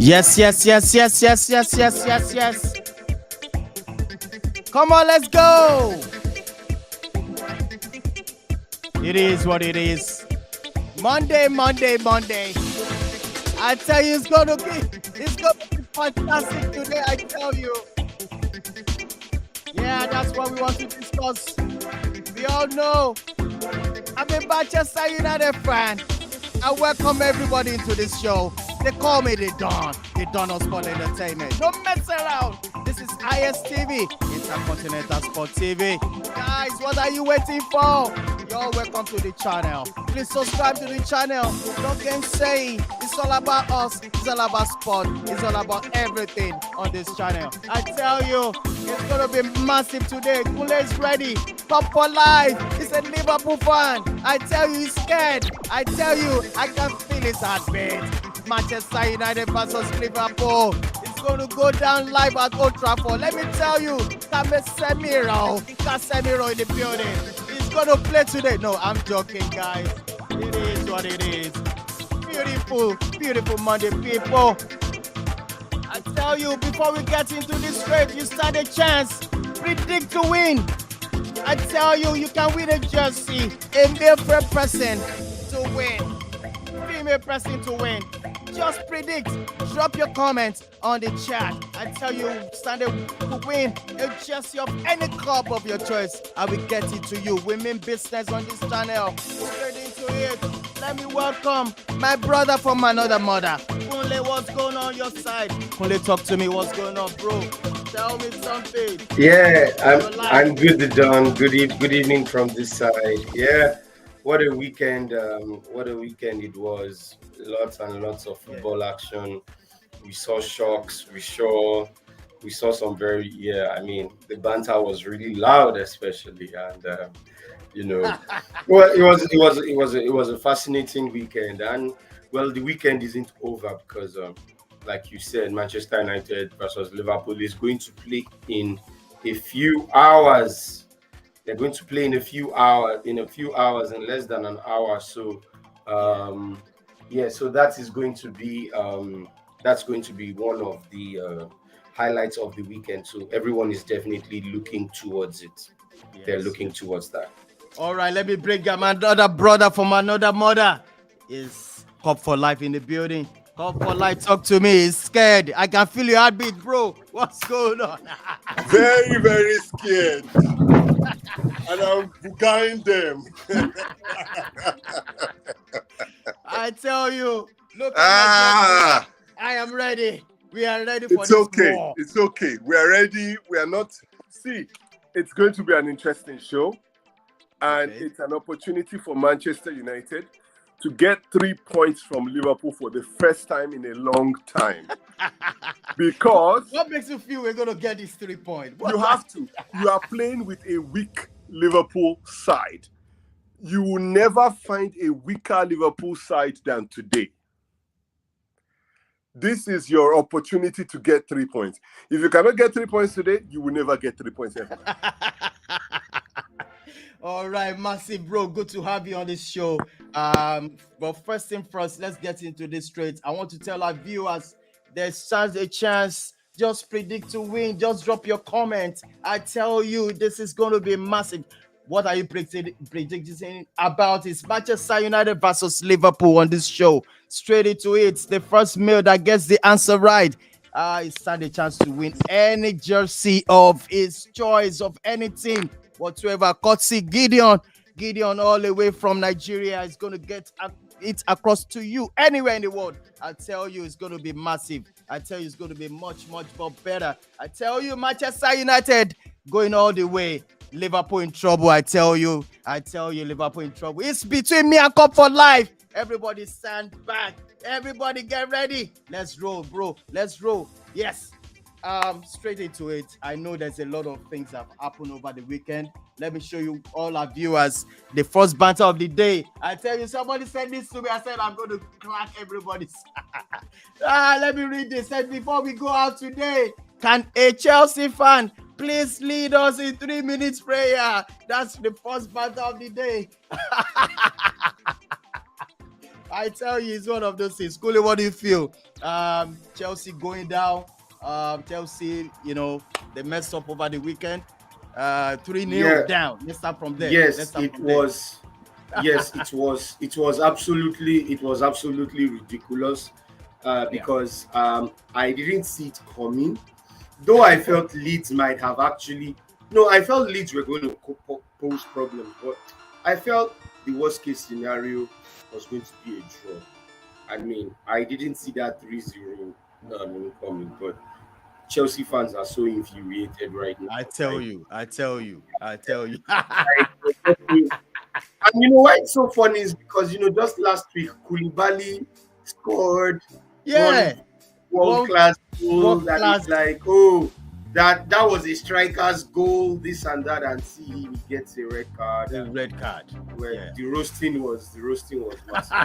Yes, yes, yes, yes, yes, yes, yes, yes, yes. Come on, let's go. It is what it is. Monday, Monday, Monday. I tell you, it's gonna be fantastic today. I tell you. Yeah, that's what we want to discuss. We all know I'm a Manchester United fan. I welcome everybody into this show. They call me the Don of Sport Entertainment. Don't mess around. This is ISTV, Intercontinental Sport TV. Guys, what are you waiting for? You're welcome to the channel. Please subscribe to the channel. Don't get say it's all about us. It's all about sport. It's all about everything on this channel. I tell you, it's gonna be massive today. Kunle is ready. Top for life. He's a Liverpool fan. I tell you, he's scared. I tell you, I can feel his heartbeat. Manchester United versus Liverpool. It's going to go down live at Old Trafford. Let me tell you, Casemiro in the building. He's going to play today. No, I'm joking, guys. It is what it is. Beautiful, beautiful Monday, people. I tell you, before we get into this race, you stand a chance. Predict to win. I tell you, you can win a jersey, a male person to win, female person to win. Just predict. Drop your comments on the chat. I tell you, stand to win a jersey of any club of your choice. I will get it to you. We mean business on this channel. Straight into it. Let me welcome my brother from another mother. Kunle, what's going on your side? Kunle, talk to me. What's going on, bro? Tell me something. Yeah, I'm good, Don. Good evening from this side. Yeah, what a weekend! What a weekend it was. Lots and lots of football action. We saw shocks. We saw some very I mean, the banter was really loud, especially, and well, it was a fascinating weekend, and well, the weekend isn't over because like you said, Manchester United versus Liverpool is going to play in a few hours. They're going to play in a few hours, in less than an hour. So, so that is going to be one of the highlights of the weekend. So everyone is definitely looking towards it. Yes. They're looking towards that. All right, let me bring up my other brother from another mother. Is Cup for Life in the building? Cup for Life, talk to me. He's scared. I can feel your heartbeat, bro. What's going on? Very, very scared. And I'm bugaing them. I tell you, look at I am ready. We are ready for this war. It's okay. We are ready. We are not. See, it's going to be an interesting show. And it's an opportunity for Manchester United to get 3 points from Liverpool for the first time in a long time. Because what makes you feel we're going to get these 3 points? You have to. You are playing with a weak Liverpool side. You will never find a weaker Liverpool side than today. This is your opportunity to get 3 points. If you cannot get 3 points today, you will never get 3 points ever. All right, massive bro. Good to have you on this show. But first thing first, let's get into this straight. I want to tell our viewers there's a chance. Just predict to win. Just drop your comment. I tell you, this is going to be massive. What are you predicting about? Is Manchester United versus Liverpool on this show? Straight into it. The first male that gets the answer right is stand a chance to win any jersey of his choice of any team whatsoever. Courtesy Gideon all the way from Nigeria is going to get it across to you anywhere in the world. I tell you, it's going to be massive. I tell you, it's going to be much more better. I tell you, Manchester United going all the way. Liverpool in trouble. I tell you, Liverpool in trouble. It's between me and Cup for Life. Everybody stand back. Everybody get ready. Let's roll, bro. Let's roll. Yes. Straight into it. I know there's a lot of things that have happened over the weekend. Let me show you, all our viewers, the first banter of the day. I tell you, somebody said this to me. I said I'm going to crack everybody's. Let me read this. Said before we go out today, can a Chelsea fan please lead us in 3 minutes prayer? That's the first banter of the day. I tell you, it's one of those things. Kunle, what do you feel? Chelsea going down. Chelsea, they messed up over the weekend. 3-0 down. Let's start from there. Yes, it was. Yes, it was. It was absolutely ridiculous. Because I didn't see it coming. Though I felt Leeds might have actually. No, I felt Leeds were going to pose problems, but I felt the worst case scenario was going to be a draw. I mean, I didn't see that 3-0 coming, but Chelsea fans are so infuriated right now. I tell you. And you know why it's so funny is because, just last week, Koulibaly scored world-class goal that is like, that was a striker's goal, this and that, and see he gets a red card. Where the roasting was massive.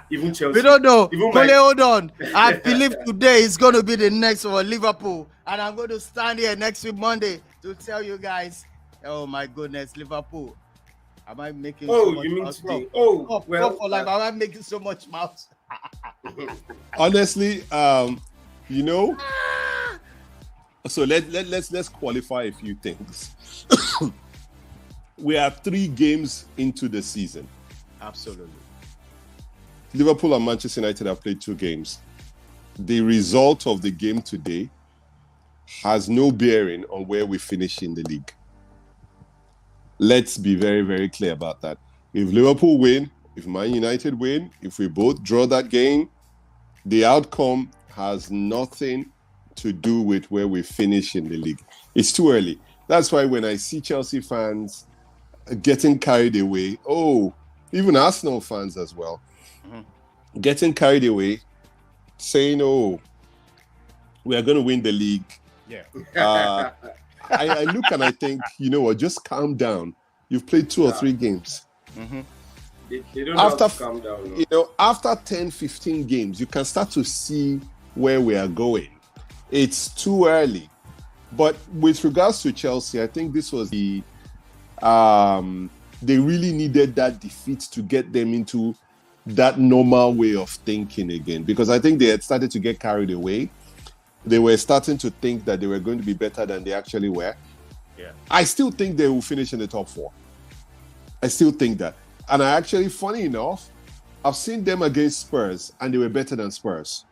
Even Chelsea. We don't know. Hold on. I believe today is going to be the next for Liverpool, and I'm going to stand here next week Monday to tell you guys, oh my goodness, Liverpool. Am I making so much you mean mouth? today? Well, for life, am I making so much mouth? Honestly, so let's qualify a few things. We are 3 games into the season. Absolutely. Liverpool and Manchester United have played 2 games. The result of the game today has no bearing on where we finish in the league. Let's be very, very clear about that. If Liverpool win, if Man United win, if we both draw that game, the outcome has nothing to do with where we finish in the league. It's too early. That's why when I see Chelsea fans getting carried away, even Arsenal fans as well, getting carried away, saying, we are going to win the league. Yeah. I look and I think, just calm down. You've played 2 or 3 games. Mm-hmm. They don't have to calm down. No? After 10, 15 games, you can start to see where we are going. It's too early. But with regards to Chelsea, I think this was they really needed that defeat to get them into that normal way of thinking again. Because I think they had started to get carried away. They were starting to think that they were going to be better than they actually were. Yeah. I still think they will finish in the top 4. I still think that. And I actually, funny enough, I've seen them against Spurs and they were better than Spurs.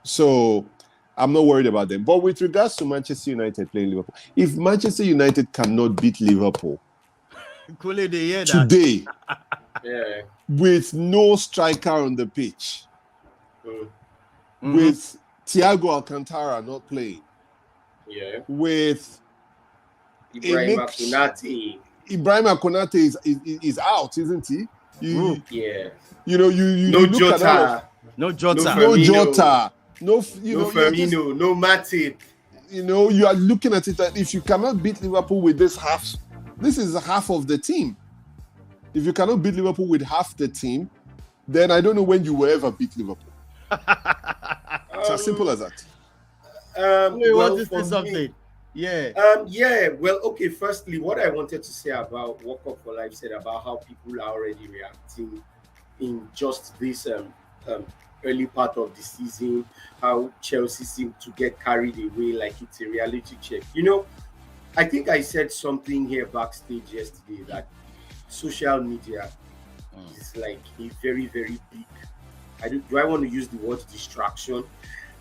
So I'm not worried about them. But with regards to Manchester United playing Liverpool, if Manchester United cannot beat Liverpool today with no striker on the pitch, with Thiago Alcantara not playing, with Ibrahima Konate is out, isn't he? No Jota. No Jota. No Jota. No Firmino. No Matip. You are looking at it that if you cannot beat Liverpool with this is half of the team. If you cannot beat Liverpool with half the team, then I don't know when you will ever beat Liverpool. It's as simple as that. Want to say something? Well, okay. Firstly, what I wanted to say about Walk Up for Life said about how people are already reacting in just this early part of the season, how Chelsea seem to get carried away like it's a reality check. I think I said something here backstage yesterday that social media is like a very, very big. Do I want to use the word distraction?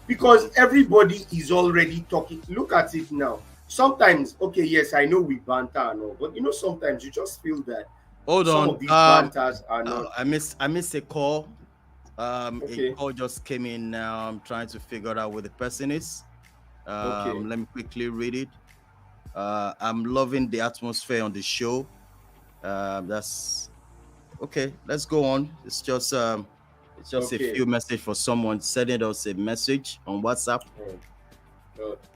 Because everybody is already talking. Look at it now. Sometimes, okay, yes, I know we banter and all, but sometimes you just feel that some of these banters are not. I missed a call. A call just came in now. I'm trying to figure out where the person is. Let me quickly read it. I'm loving the atmosphere on the show. That's okay. Let's go on. It's just a few message for someone sending us a message on WhatsApp.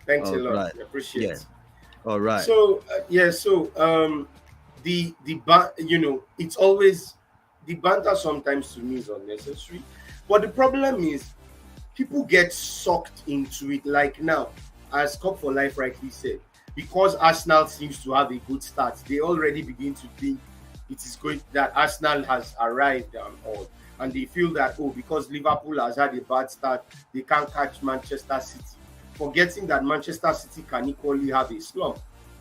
Thanks a lot. I appreciate it. All right. So it's always the banter sometimes to me is unnecessary. But the problem is people get sucked into it. Like now, as Cup for Life rightly said, because Arsenal seems to have a good start, they already begin to think it is going that Arsenal has arrived and all. and they feel that, oh, because Liverpool has had a bad start, they can't catch Manchester City, forgetting that Manchester City can equally have a slump.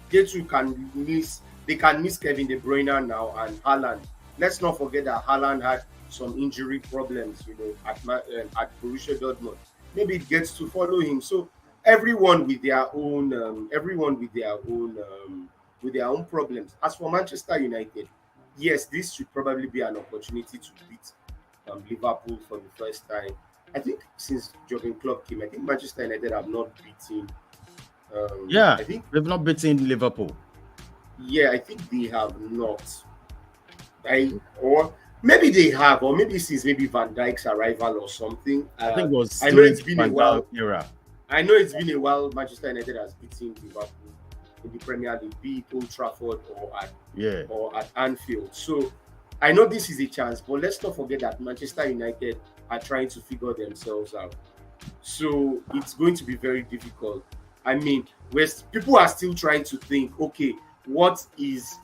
They too can miss Kevin De Bruyne now and Haaland. Let's not forget that Haaland had some injury problems, at Borussia Dortmund. Maybe it gets to follow him. So everyone with their own problems. As for Manchester United, yes, this should probably be an opportunity to beat Liverpool for the first time. I think since Jurgen Klopp came, I think Manchester United have not beaten. I think they've not beaten Liverpool. Yeah, I think they have not. Or maybe they have, or maybe since Van Dijk's arrival or something. I think it was. I know it's been a while. Era. I know it's been a while. Manchester United has beaten Liverpool in the Premier League, be it Old Trafford or at Anfield. So I know this is a chance, but let's not forget that Manchester United are trying to figure themselves out. So it's going to be very difficult. I mean, people are still trying to think, okay, what is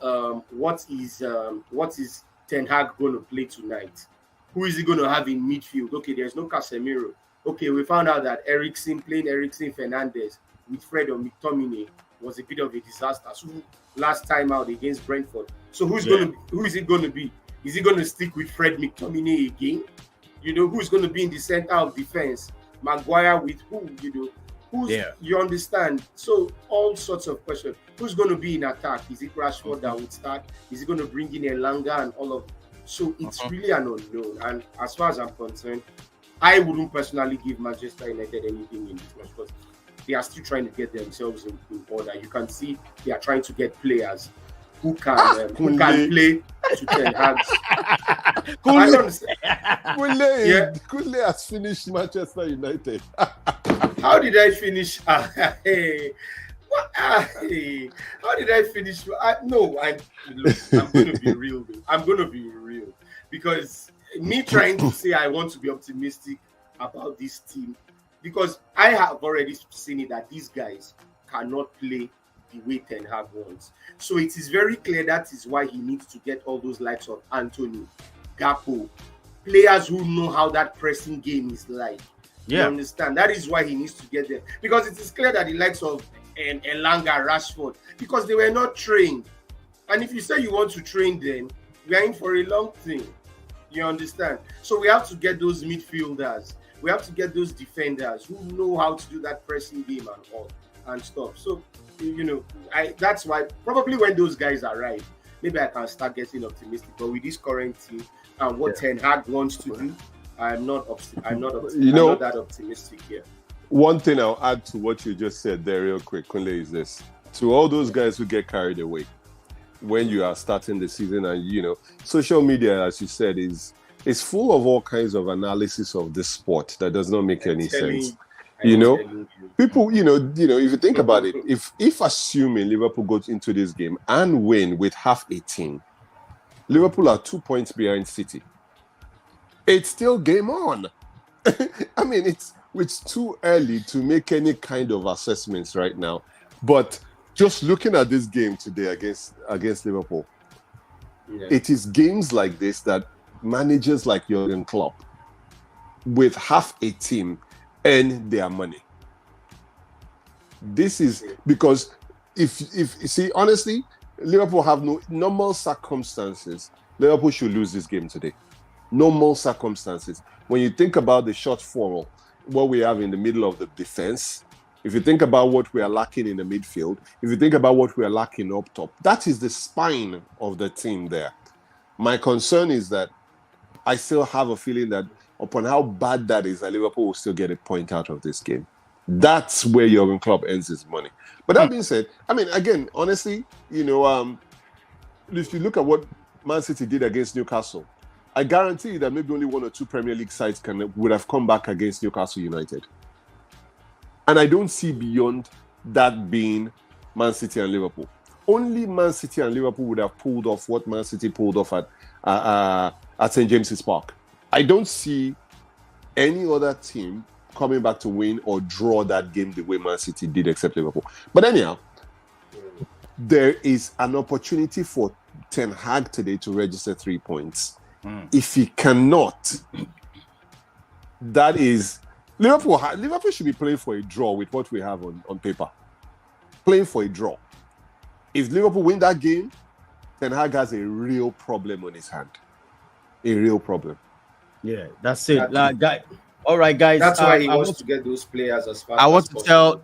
Ten Hag going to play tonight? Who is he going to have in midfield? Okay, there's no Casemiro. Okay, we found out that playing Eriksen Fernandez with Fred or McTominay was a bit of a disaster. So last time out against Brentford. So who is it going to be? Is he going to stick with Fred McTominay again? Who's going to be in the center of defense? Maguire with who? You understand? So all sorts of questions. Who's going to be in attack? Is it Rashford that would start? Is he going to bring in Elanga and all of? So it's really an unknown. And as far as I'm concerned, I wouldn't personally give Manchester United anything in this match because they are still trying to get themselves in order. You can see they are trying to get players who can play to Ten Hag's. Kunle has finished Manchester United. How did I finish? How did I finish? I'm going to be real. I'm going to be real because me trying to say I want to be optimistic about this team because I have already seen it that these guys cannot play the way Ten Hag wants. So it is very clear that is why he needs to get all those likes of Anthony, Gakpo, players who know how that pressing game is like. You understand? That is why he needs to get there. Because it is clear that the likes of Elanga, Rashford, because they were not trained. And if you say you want to train them, we are in for a long thing. You understand? So we have to get those midfielders. We have to get those defenders who know how to do that pressing game and all and stuff. So, that's why probably when those guys arrive, maybe I can start getting optimistic. But with this current team and what Ten Hag wants to do, I'm not that optimistic here. One thing I'll add to what you just said there real quick, Kunle, is this. To all those guys who get carried away when you are starting the season and, social media, as you said, is full of all kinds of analysis of this sport that does not make any sense. People, if you think about it, if assuming Liverpool goes into this game and win with half a team, Liverpool are 2 points behind City. It's still game on. I mean, it's too early to make any kind of assessments right now. But just looking at this game today against Liverpool, it is games like this that managers like Jurgen Klopp, with half a team, earn their money. This is because if see, honestly, Liverpool have no normal circumstances. Liverpool should lose this game today. Normal circumstances. When you think about the shortfall, what we have in the middle of the defense, if you think about what we are lacking in the midfield, if you think about what we are lacking up top, that is the spine of the team there. My concern is that I still have a feeling that upon how bad that is, that Liverpool will still get a point out of this game. That's where Jurgen Klopp earns his money. But that being said, I mean, again, honestly, if you look at what Man City did against Newcastle, I guarantee you that maybe only one or two Premier League sides would have come back against Newcastle United. And I don't see beyond that being Man City and Liverpool. Only Man City and Liverpool would have pulled off what Man City pulled off at St. James's Park. I don't see any other team coming back to win or draw that game the way Man City did, except Liverpool. But anyhow, there is an opportunity for Ten Hag today to register 3 points. If he cannot, that is Liverpool should be playing for a draw with what we have on paper. Playing for a draw. If Liverpool win that game, Ten Hag has a real problem on his hand. A real problem. Yeah, that's it. All right, guys. That's why he wants to get those players as fast as possible.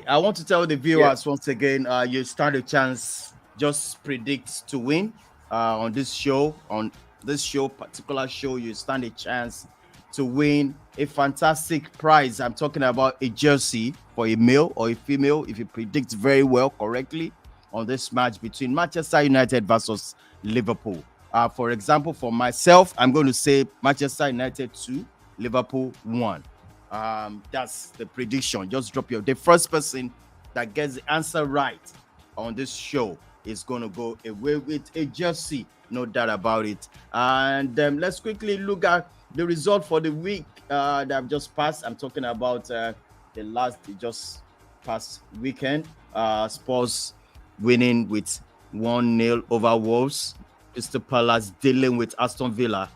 I want to tell the viewers once again, you stand a chance. Just predict to win on this show. On this particular show, you stand a chance to win a fantastic prize. I'm talking about a jersey for a male or a female if you predict very well correctly on this match between Manchester United versus Liverpool. For example, for myself, I'm going to say Manchester United 2, Liverpool 1. That's the prediction. Just drop the first person that gets the answer right on this show is going to go away with a jersey, no doubt about it. And let's quickly look at the result for the week that I've just passed. I'm talking about the just past weekend. Spurs winning with 1-0 over Wolves. Crystal Palace dealing with Aston Villa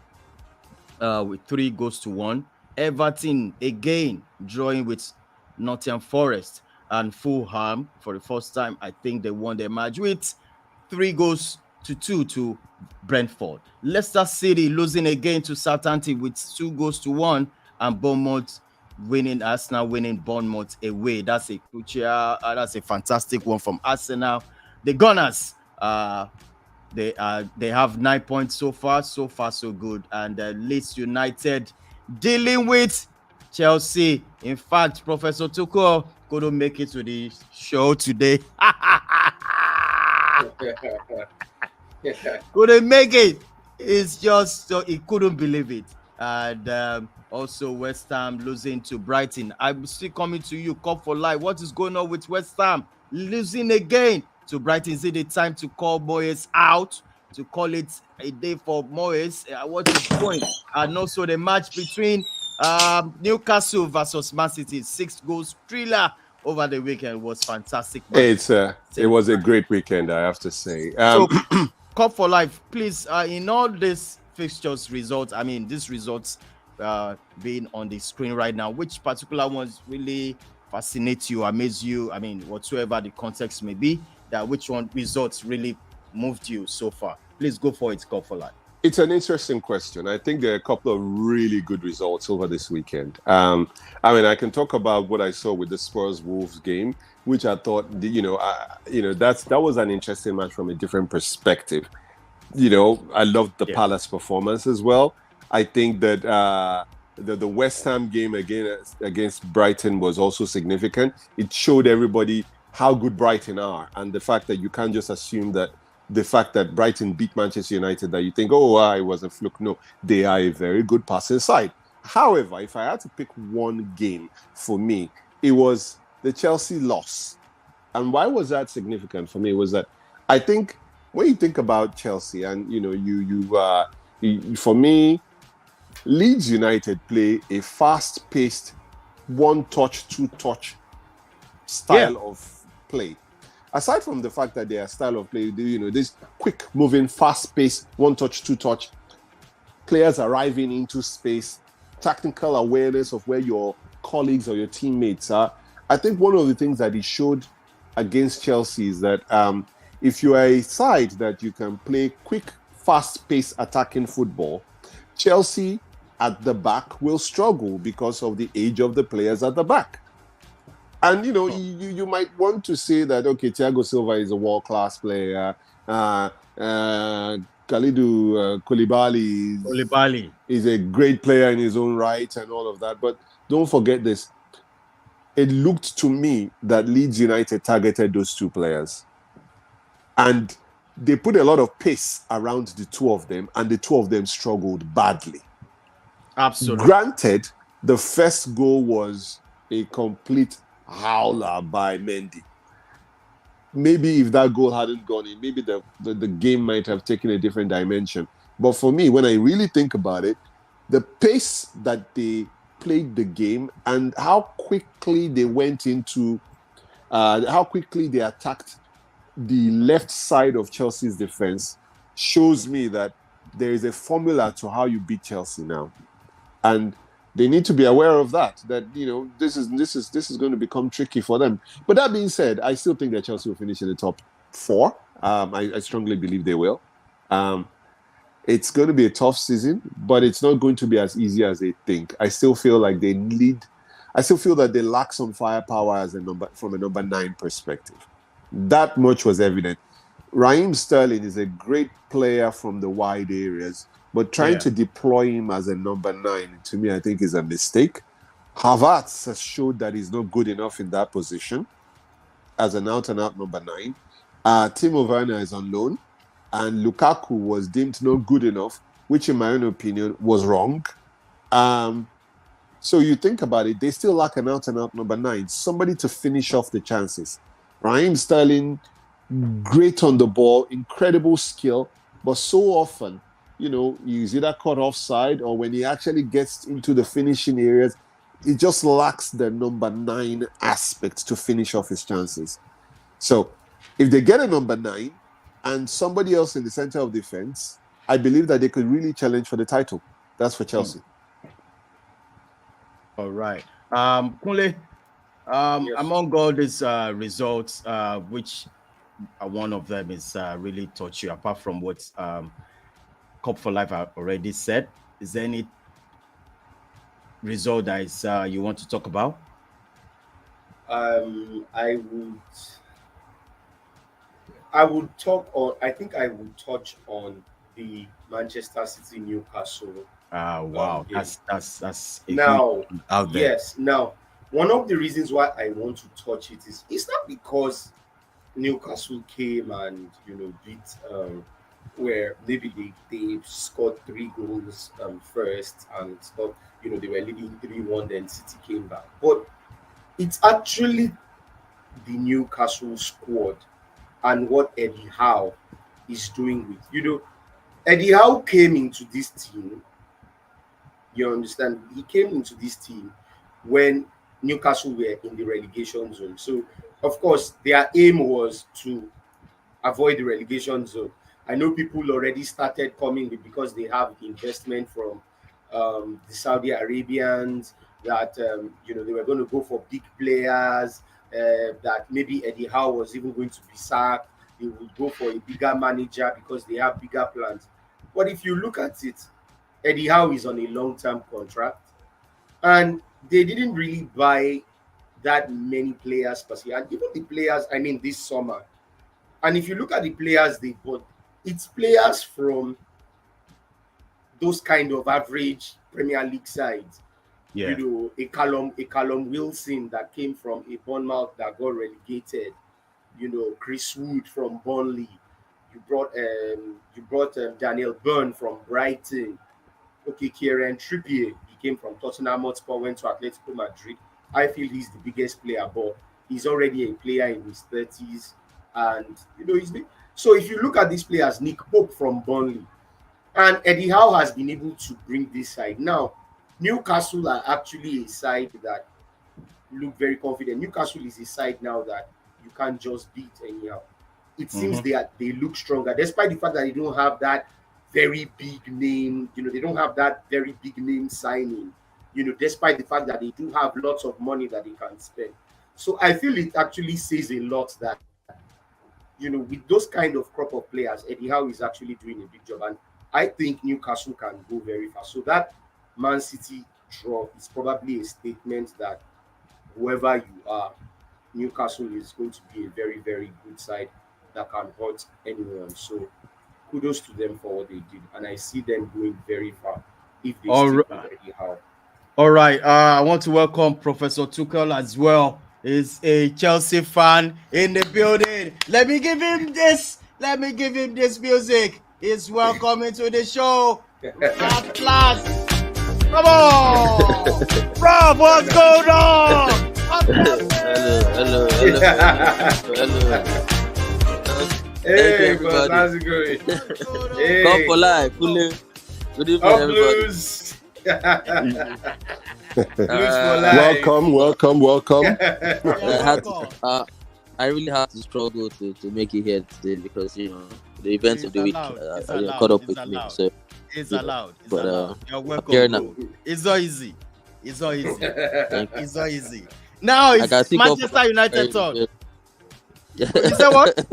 with 3-1. Everton again drawing with Nottingham Forest, and Fulham for the first time. I think they won their match with 3-2 to Brentford. Leicester City losing again to Southampton with 2-1, and Bournemouth winning. Arsenal winning Bournemouth away. That's a crucial. That's a fantastic one from Arsenal. The Gunners. They have 9 points so far. So far, so good. And Leeds United dealing with Chelsea. In fact, Professor Tuchel couldn't make it to the show today. Couldn't make it. It's just so he couldn't believe it. And also West Ham losing to Brighton. I'm still coming to you, Cup for Life. What is going on with West Ham losing again to Brighton? Is it the time to call Moyes out? To call it a day for Moyes? What is the point? And also the match between Newcastle versus Man City, 6-goal thriller over the weekend was fantastic. It was a great weekend, I have to say. So, Cup for Life, please, in all these fixtures results, I mean, these results being on the screen right now, which particular ones really fascinate you, amaze you? I mean, whatsoever the context may be, that which one results really moved you so far? Please go for it, Cup for Life. It's an interesting question. I think there are a couple of really good results over this weekend. I mean, I can talk about what I saw with the Spurs-Wolves game, which I thought, that was an interesting match from a different perspective. I loved the Palace performance as well. I think that the West Ham game against Brighton was also significant. It showed everybody how good Brighton are, and the fact that you can't just assume that the fact that Brighton beat Manchester United, that you think, it was a fluke. No, they are a very good passing side. However, if I had to pick one game for me, it was the Chelsea loss. And why was that significant for me was that I think when you think about Chelsea, and for me, Leeds United play a fast-paced, one-touch, two-touch style of play. Aside from the fact that their style of play, this quick-moving, fast-paced, one-touch, two-touch, players arriving into space, tactical awareness of where your colleagues or your teammates are. I think one of the things that he showed against Chelsea is that if you are a side that you can play quick, fast-paced attacking football, Chelsea at the back will struggle because of the age of the players at the back. And, you might want to say that, okay, Thiago Silva is a world-class player. Kalidou Koulibaly is a great player in his own right and all of that. But don't forget this. It looked to me that Leeds United targeted those two players. And they put a lot of pace around the two of them, and the two of them struggled badly. Absolutely. Granted, the first goal was a complete howler by Mendy. Maybe if that goal hadn't gone in, maybe the game might have taken a different dimension. But for me, when I really think about it, the pace that they played the game and how quickly they went into, how quickly they attacked the left side of Chelsea's defense shows me that there is a formula to how you beat Chelsea now, and they need to be aware of that. That this is going to become tricky for them. But that being said, I still think that Chelsea will finish in the top 4. I strongly believe they will. It's going to be a tough season, but it's not going to be as easy as they think. I still feel like I still feel that they lack some firepower from a number 9 perspective. That much was evident. Raheem Sterling is a great player from the wide areas, but trying to deploy him as a number 9, to me, I think is a mistake. Havertz has showed that he's not good enough in that position as an out-and-out number 9. Timo Werner is on loan, and Lukaku was deemed not good enough, which in my own opinion was wrong. So you think about it, they still lack an out-and-out number 9, somebody to finish off the chances. Raheem Sterling, great on the ball, incredible skill, but so often, he's either caught offside or when he actually gets into the finishing areas, he just lacks the number 9 aspect to finish off his chances. So if they get a number 9 and somebody else in the center of defense, I believe that they could really challenge for the title. That's for Chelsea. All right. Kunle, among all these results, which one of them is really touched you, apart from what Cup for Life already said, is there any result that is you want to talk about? I would talk on. I think I would touch on the Manchester City Newcastle. Wow, that's now out there. Yes. Now, one of the reasons why I want to touch it is it's not because Newcastle came and beat where maybe they scored 3 goals first and stuff. They were leading 3-1, then City came back. But it's actually the Newcastle squad and what Eddie Howe is doing with. Eddie Howe came into this team. You understand? He came into this team when Newcastle were in the relegation zone. So, of course, their aim was to avoid the relegation zone. I know people already started coming because they have investment from the Saudi Arabians that, they were going to go for big players, that maybe Eddie Howe was even going to be sacked. They would go for a bigger manager because they have bigger plans. But if you look at it, Eddie Howe is on a long-term contract, and they didn't really buy that many players per se. And even the players, this summer, and if you look at the players they bought, it's players from those kind of average Premier League sides. Yeah. A Callum Wilson that came from a Bournemouth that got relegated. Chris Wood from Burnley. You brought Daniel Byrne from Brighton. Okay, Kieran Trippier, he came from Tottenham Hotspur, went to Atletico Madrid. I feel he's the biggest player, but he's already a player in his 30s. And, so if you look at these players, Nick Pope from Burnley, and Eddie Howe has been able to bring this side. Now, Newcastle are actually a side that look very confident. Newcastle is a side now that you can't just beat anyhow. It seems they look stronger, despite the fact that they don't have that very big name, they don't have that very big name signing, despite the fact that they do have lots of money that they can spend. So I feel it actually says a lot that, with those kind of crop of players, Eddie Howe is actually doing a big job. And I think Newcastle can go very far. So that Man City draw is probably a statement that whoever you are, Newcastle is going to be a very, very good side that can hurt anyone. So kudos to them for what they did, and I see them going very far if they stick with Eddie Howe. All right, I want to welcome Professor Tuchel as well. He's a Chelsea fan in the building. Let me give him this music. He's welcome to the show. Class. Come on, Prof, what's going on? Hello. Hey, but how's it going? Hey. Come for life, Kunle. Good evening, everybody. Blues. Blues for life. Welcome. I really had to struggle to make it here today because the events of the week are caught up with me. So It's Yeah. allowed. It's But, allowed. You're welcome, here bro. now. It's not easy. It's not easy. Thank you. It's not easy. Now I can it's see cup Manchester United turn. wearing his You said what?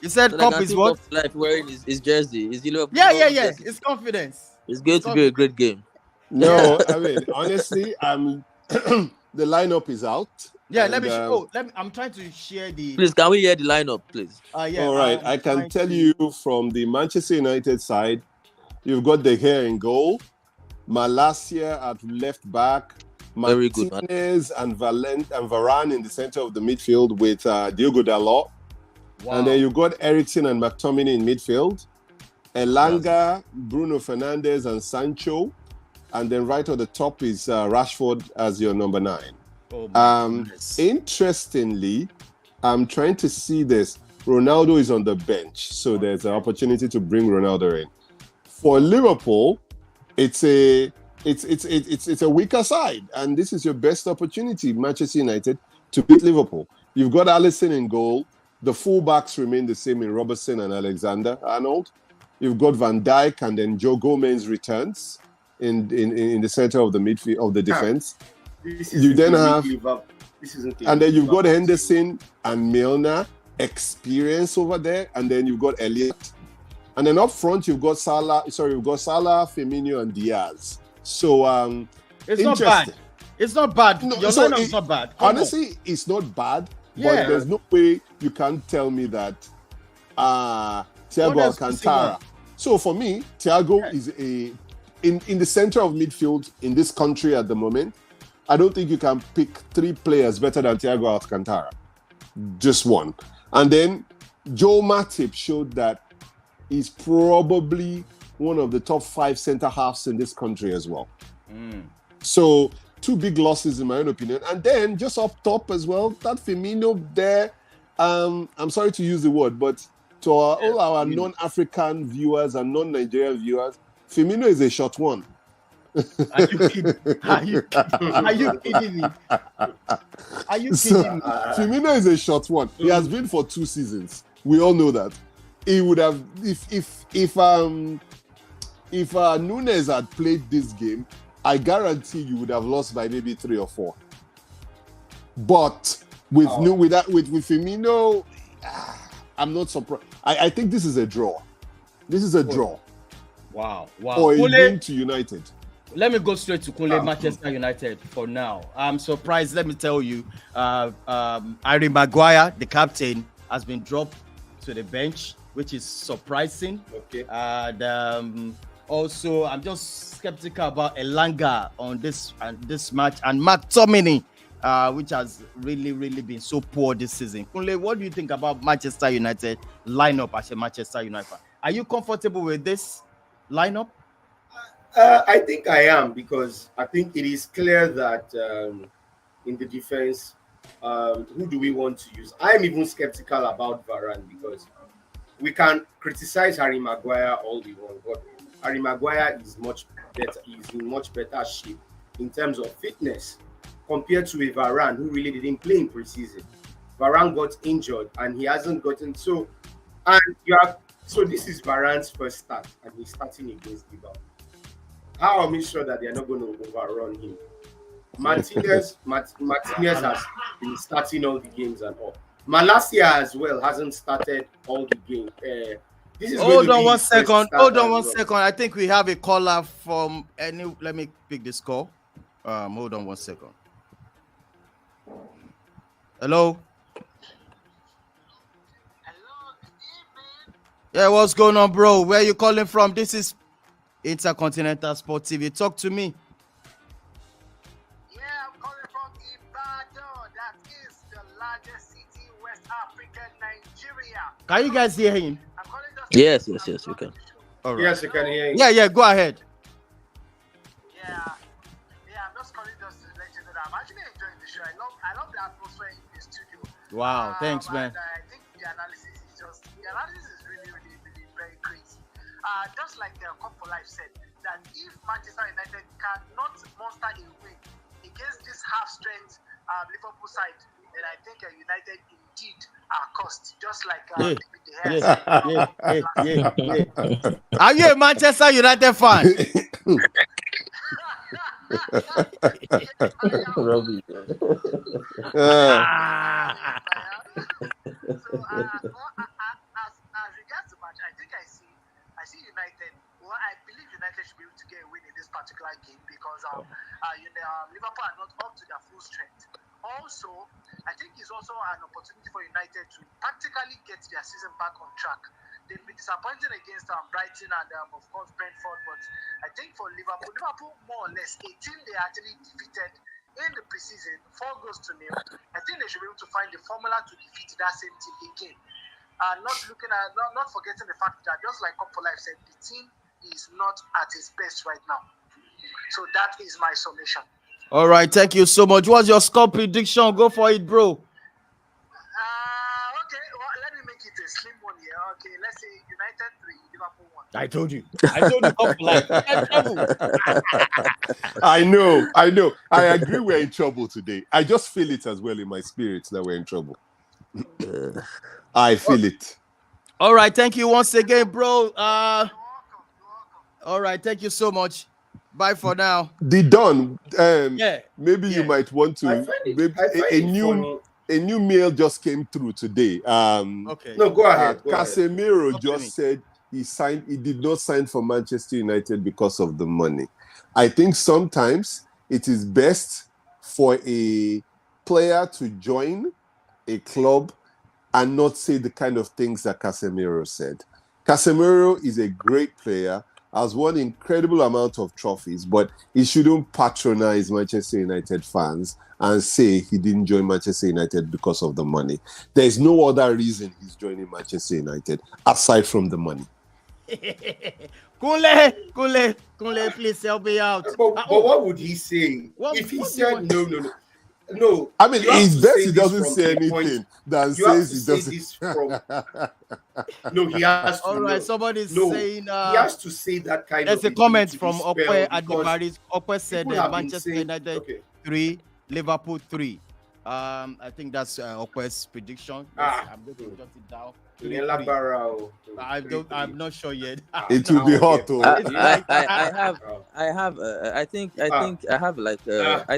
You said So I cup can is see what? Cup life wearing his jersey. His Liverpool Yeah. jersey. It's confidence. It's going to be a great game. No, I mean honestly, the lineup is out. Yeah, and, I'm trying to share the. Please, can we hear the lineup, please? Yeah. All right, I'm I can trying tell to- you from the Manchester United side, you've got De Gea in goal, Malacia at left back, Very good, man. Martinez and Varane in the center of the midfield with Diogo Dalot. Wow. And then you've got Eriksen and McTominay in midfield, Elanga, Bruno Fernandes and Sancho. And then right at the top is Rashford as your number 9. Oh my goodness. Interestingly, I'm trying to see this. Ronaldo is on the bench, so there's an opportunity to bring Ronaldo in. For Liverpool, it's a weaker side, and this is your best opportunity, Manchester United, to beat Liverpool. You've got Alisson in goal. The fullbacks remain the same in Robertson and Alexander-Arnold. You've got Van Dijk, and then Joe Gomez returns in the center of the midfield of the defense. You then have, and then you've got Henderson and Milner, experience over there, and then you've got Elliott, and then up front you've got Salah, Firmino, and Diaz. So it's not bad. It's not bad. No, Your so lineup's not bad. Come honestly, it's not bad. Yeah. But there's no way you can tell me that Thiago else to see Alcantara. on? So for me, Thiago is in the center of midfield in this country at the moment. I don't think you can pick 3 players better than Thiago Alcantara. Just one. And then Joe Matip showed that he's probably one of the top 5 center halves in this country as well. So 2 big losses in my own opinion. And then just up top as well, that Firmino there, I'm sorry to use the word, but to all our non-African viewers and non-Nigerian viewers, Firmino is a short one. Are you kidding? Are you kidding me? Are you kidding me? Firmino is a short one. He has been for 2 seasons. We all know that. He would have if Nunes had played this game, I guarantee you would have lost by maybe 3 or 4. But with Firmino, I'm not surprised. I think this is a draw. This is a draw. Wow. Or a win to United. Let me go straight to Kunle, Manchester United for now. I'm surprised. Let me tell you, Harry Maguire, the captain, has been dropped to the bench, which is surprising. Okay. And also, I'm just skeptical about Elanga on this match, and McTominay, which has really been so poor this season. Kunle, what do you think about Manchester United lineup as a Manchester United fan? Are you comfortable with this lineup? I think I am, because I think it is clear that in the defense, who do we want to use? I'm even skeptical about Varane, because we can criticize Harry Maguire all we want, but Harry Maguire is much better. He's in much better shape in terms of fitness compared to a Varane who really didn't play in preseason. Varane got injured and he hasn't gotten so. So this is Varane's first start, and he's starting against Liverpool. How am I sure that they're not going to overrun him? Martinez has been starting all the games and all. Malacia as well hasn't started all the games. Hold on one second. I think we have a caller from any. Let me pick this call. Hold on one second. Hello. Yeah, what's going on, bro? Where are you calling from? This is Intercontinental Sport TV. Talk to me. Yeah, I'm calling from Ibadan. That is the largest city in West Africa, Nigeria. Can you guys hear him? I'm calling Yes, we can. All right. Yes, you can hear him. Yeah, go ahead. Yeah, I'm just calling just to let you know that I'm actually enjoying the show. I love the atmosphere in the studio. Wow, thanks, man. And I think the analysis is really very crazy. Just like Cup for Life said, that if Manchester United cannot muster a win against this half-strength Liverpool side, then I think United indeed are cost, just like Are you a Manchester United fan? As regards the match, I think I see United. Well, I believe United should be able to get a win in this particular game because Liverpool are not up to their full strength. Also, I think it's also an opportunity for United to practically get their season back on track. They've been disappointed against Brighton and of course Brentford, but I think for Liverpool more or less a team they actually defeated in the preseason, 4 goals to 0. I think they should be able to find the formula to defeat that same team again. Not forgetting the fact that, just like Couple Life said, the team is not at its best right now. So that is my summation. All right, thank you so much. What's your score prediction? Go for it, bro. Okay, well, let me make it a slim one here. Okay, let's say United 3, Liverpool 1. I told you, Couple Life. I know. I agree we're in trouble today. I just feel it as well in my spirit that we're in trouble. I feel it. All right, thank you once again, bro. You're welcome. All right, thank you so much. Bye for now. The Don, maybe Yeah. you might want to. Maybe a new mail just came through today. Okay. No, go ahead. Casemiro just said he did not sign for Manchester United because of the money. I think sometimes it is best for a player to join a club and not say the kind of things that Casemiro said. Casemiro is a great player, has won incredible amount of trophies, but he shouldn't patronize Manchester United fans and say he didn't join Manchester United because of the money. There is no other reason he's joining Manchester United aside from the money. Kunle, please help me out. But what would he say if he said no? I mean, it's best he doesn't say anything than says he doesn't. No, he has to. All right, somebody's saying. He has to say that kind of. There's a comment from Ope Adibaris. Ope said Manchester United 3, Liverpool 3. I think that's Ope's prediction. I'm going to jot it down. I'm not sure yet. It will be hot. I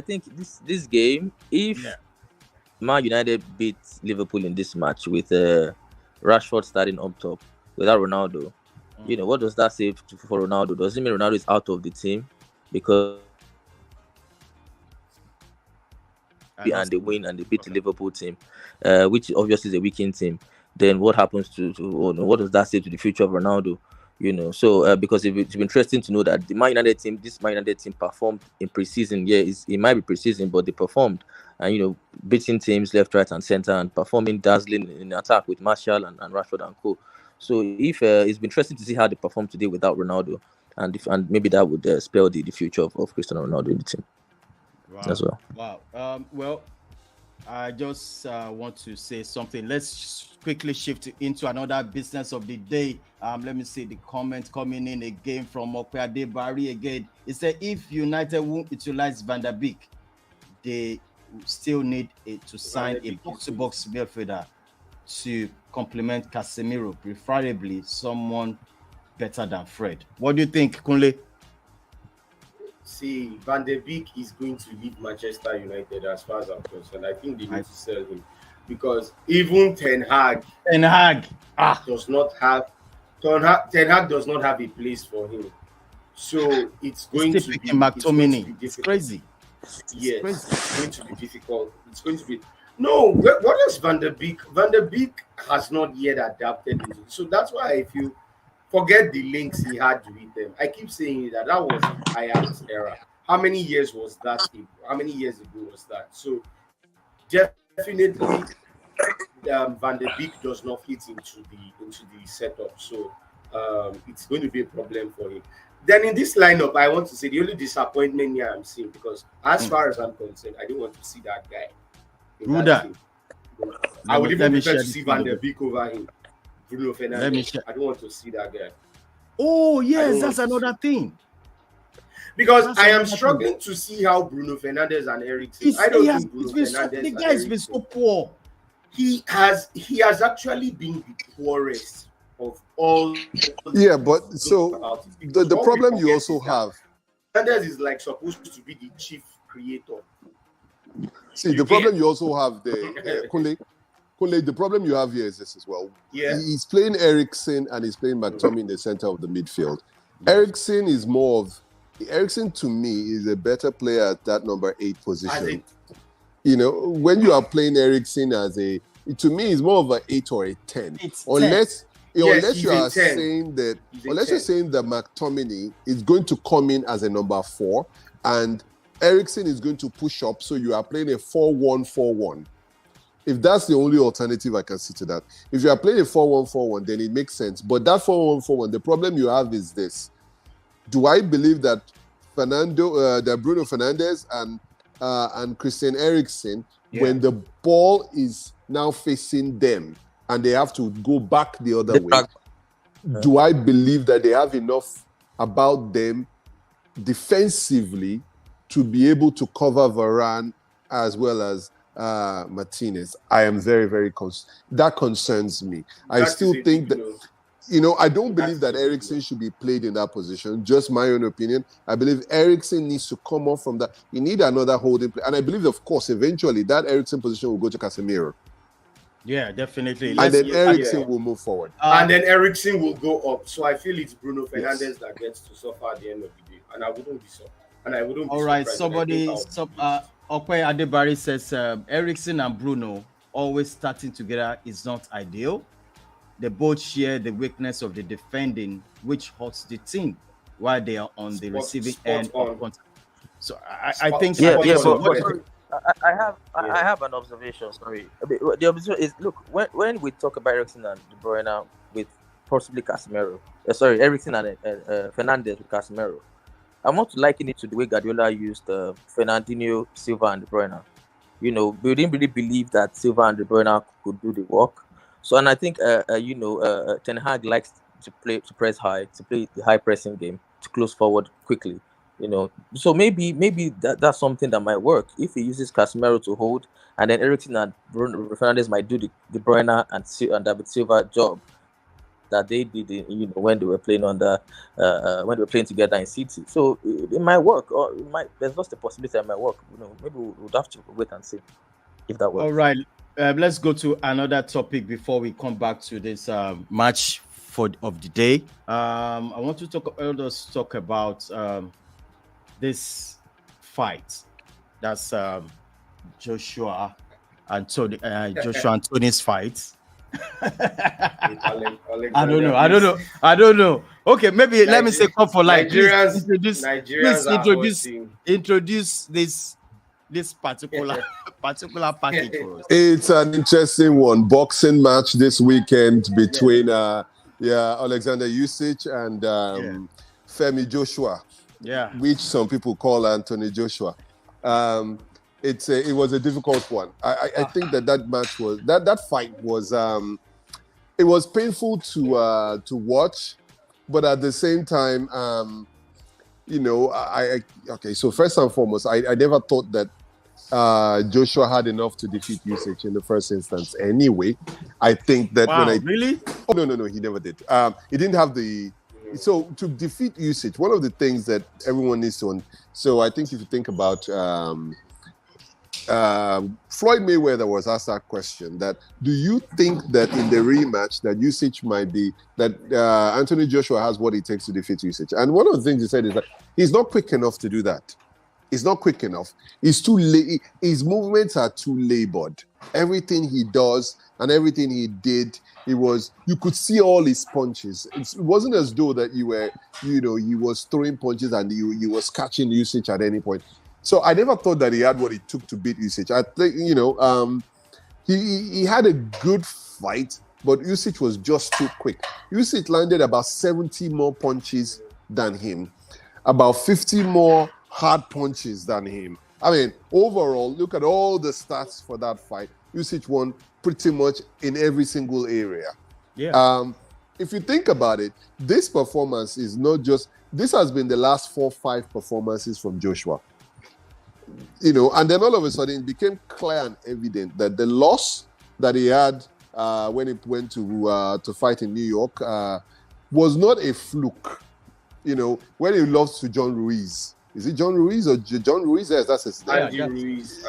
think this game, if Man United beat Liverpool in this match with Rashford starting up top without Ronaldo, what does that say for Ronaldo? Does it mean Ronaldo is out of the team because and they win and they beat the Liverpool team, which obviously is a weakened team? Then what happens what does that say to the future of Ronaldo? So because it's interesting to know that the Man United team performed in preseason. Yeah, it might be preseason, but they performed and beating teams left, right, and center and performing dazzling in attack with Martial and Rashford and co. So if it's been interesting to see how they perform today without Ronaldo, and maybe that would spell the future of Cristiano Ronaldo in the team as well. Wow. Well, I just want to say something. Let's quickly shift into another business of the day. Let me see the comment coming in again from Okweade Barry again. It said if United won't utilize Van der Beek, they still need to sign a box-to-box midfielder to complement Casemiro, preferably someone better than Fred. What do you think, Kunle? See, Van der Beek is going to leave Manchester United as far as I'm concerned. I think they need to sell him because even Ten Hag does not have a place for him. So it's going to be McTominay. It's crazy. Yes, it's going to be difficult. It's going to be what is Van der Beek? Van der Beek has not yet adapted into it. So that's why I feel forget the links he had with them. I keep saying that was Ajax era. How many years was that? How many years ago was that? So definitely Van der Beek does not fit into the setup. So it's going to be a problem for him. Then in this lineup, I want to say the only disappointment here I'm seeing, because as far as I'm concerned, I don't want to see that guy. I would even prefer to see Van der Beek over him. Bruno Fernandes. I don't want to see that guy. Oh, yes, that's another thing. Because I am struggling to see how Bruno Fernandes and Eriksen. I don't think Bruno Fernandes. The guy has been so poor. He has actually been the poorest of all. Yeah, but so the problem you also have. Fernandes is like supposed to be the chief creator. See, the problem you also have there, Kunle, the problem you have here is this as well. Yeah. He's playing Eriksen and he's playing McTominay in the center of the midfield. Eriksen to me is a better player at that number 8 position. You know, when you are playing Eriksen to me, it's more of an 8 or a 10. Unless you are saying that McTominay is going to come in as a number 4 and Eriksen is going to push up, so you are playing a 4-1-4-1. If that's the only alternative I can see to that. If you are playing a 4-1-4-1, then it makes sense. But that 4-1-4-1, the problem you have is this. Do I believe that that Bruno Fernandes and Christian Eriksen, when the ball is now facing them and they have to go back the other way, do I believe that they have enough about them defensively to be able to cover Varane as well as Martinez? I am very, very that concerns me. I still think that, I don't believe that Eriksen should be played in that position. Just my own opinion. I believe Eriksen needs to come off from that. You need another holding play. And I believe, of course, eventually that Eriksen position will go to Casemiro. Yeah, definitely. And then Eriksen will move forward. And then Eriksen will go up. So I feel it's Bruno Fernandes that gets to suffer at the end of the day. And I wouldn't be surprised. All right, somebody, Okwe Adebari says Eriksen and Bruno always starting together is not ideal. They both share the weakness of the defending, which hurts the team while they are on the receiving end of contact. So I think I have an observation. Sorry, the observation is, look, when we talk about Eriksen and De Bruyne with possibly Casemiro, Eriksen and Fernandes with Casemiro, I'm not liking it to the way Guardiola used Fernandinho, Silva, and De Bruyne. We didn't really believe that Silva and De Bruyne could do the work. So, and I think Ten Hag likes to press high, to play the high pressing game, to close forward quickly. So maybe that's something that might work if he uses Casemiro to hold, and then Eriksen and Bruno Fernandes might do the De Bruyne and David Silva job that they did, when they were playing when they were playing together in City. So it might work, or there's just a possibility it might work. Maybe we'll have to wait and see if that works. All right, let's go to another topic before we come back to this match of the day. I want to talk about this fight. That's Joshua and Tony's fight. I don't know. Okay, maybe let me say come for life. Introduce this particular package for us. It's an interesting one. Boxing match this weekend between Alexander Usyk and Femi Joshua. Yeah, which some people call Anthony Joshua. It was a difficult one. I think that match was that fight was it was painful to watch, but at the same time, so first and foremost, I never thought that Joshua had enough to defeat Usyk in the first instance. Anyway, I think that really? Oh no, he never did. He didn't have the. So to defeat Usyk, one of the things that everyone needs to. So I think if you think about. Floyd Mayweather was asked that question, that do you think that in the rematch that Usyk might be, that Anthony Joshua has what it takes to defeat Usyk? And one of the things he said is that he's not quick enough to do that. He's not quick enough. He's too his movements are too labored. Everything he does and everything he did, you could see all his punches. It wasn't as though that he was throwing punches and he was catching Usyk at any point. So I never thought that he had what it took to beat Usyk. I think, he had a good fight, but Usyk was just too quick. Usyk landed about 70 more punches than him, about 50 more hard punches than him. I mean, overall, look at all the stats for that fight. Usyk won pretty much in every single area. Yeah. if you think about it, this performance is not just, this has been the last 4-5 performances from Joshua. And then all of a sudden it became clear and evident that the loss that he had when he went to fight in New York was not a fluke. When he lost to John Ruiz. Is it John Ruiz or John Ruiz? Yes, that's his name. Andy Ruiz.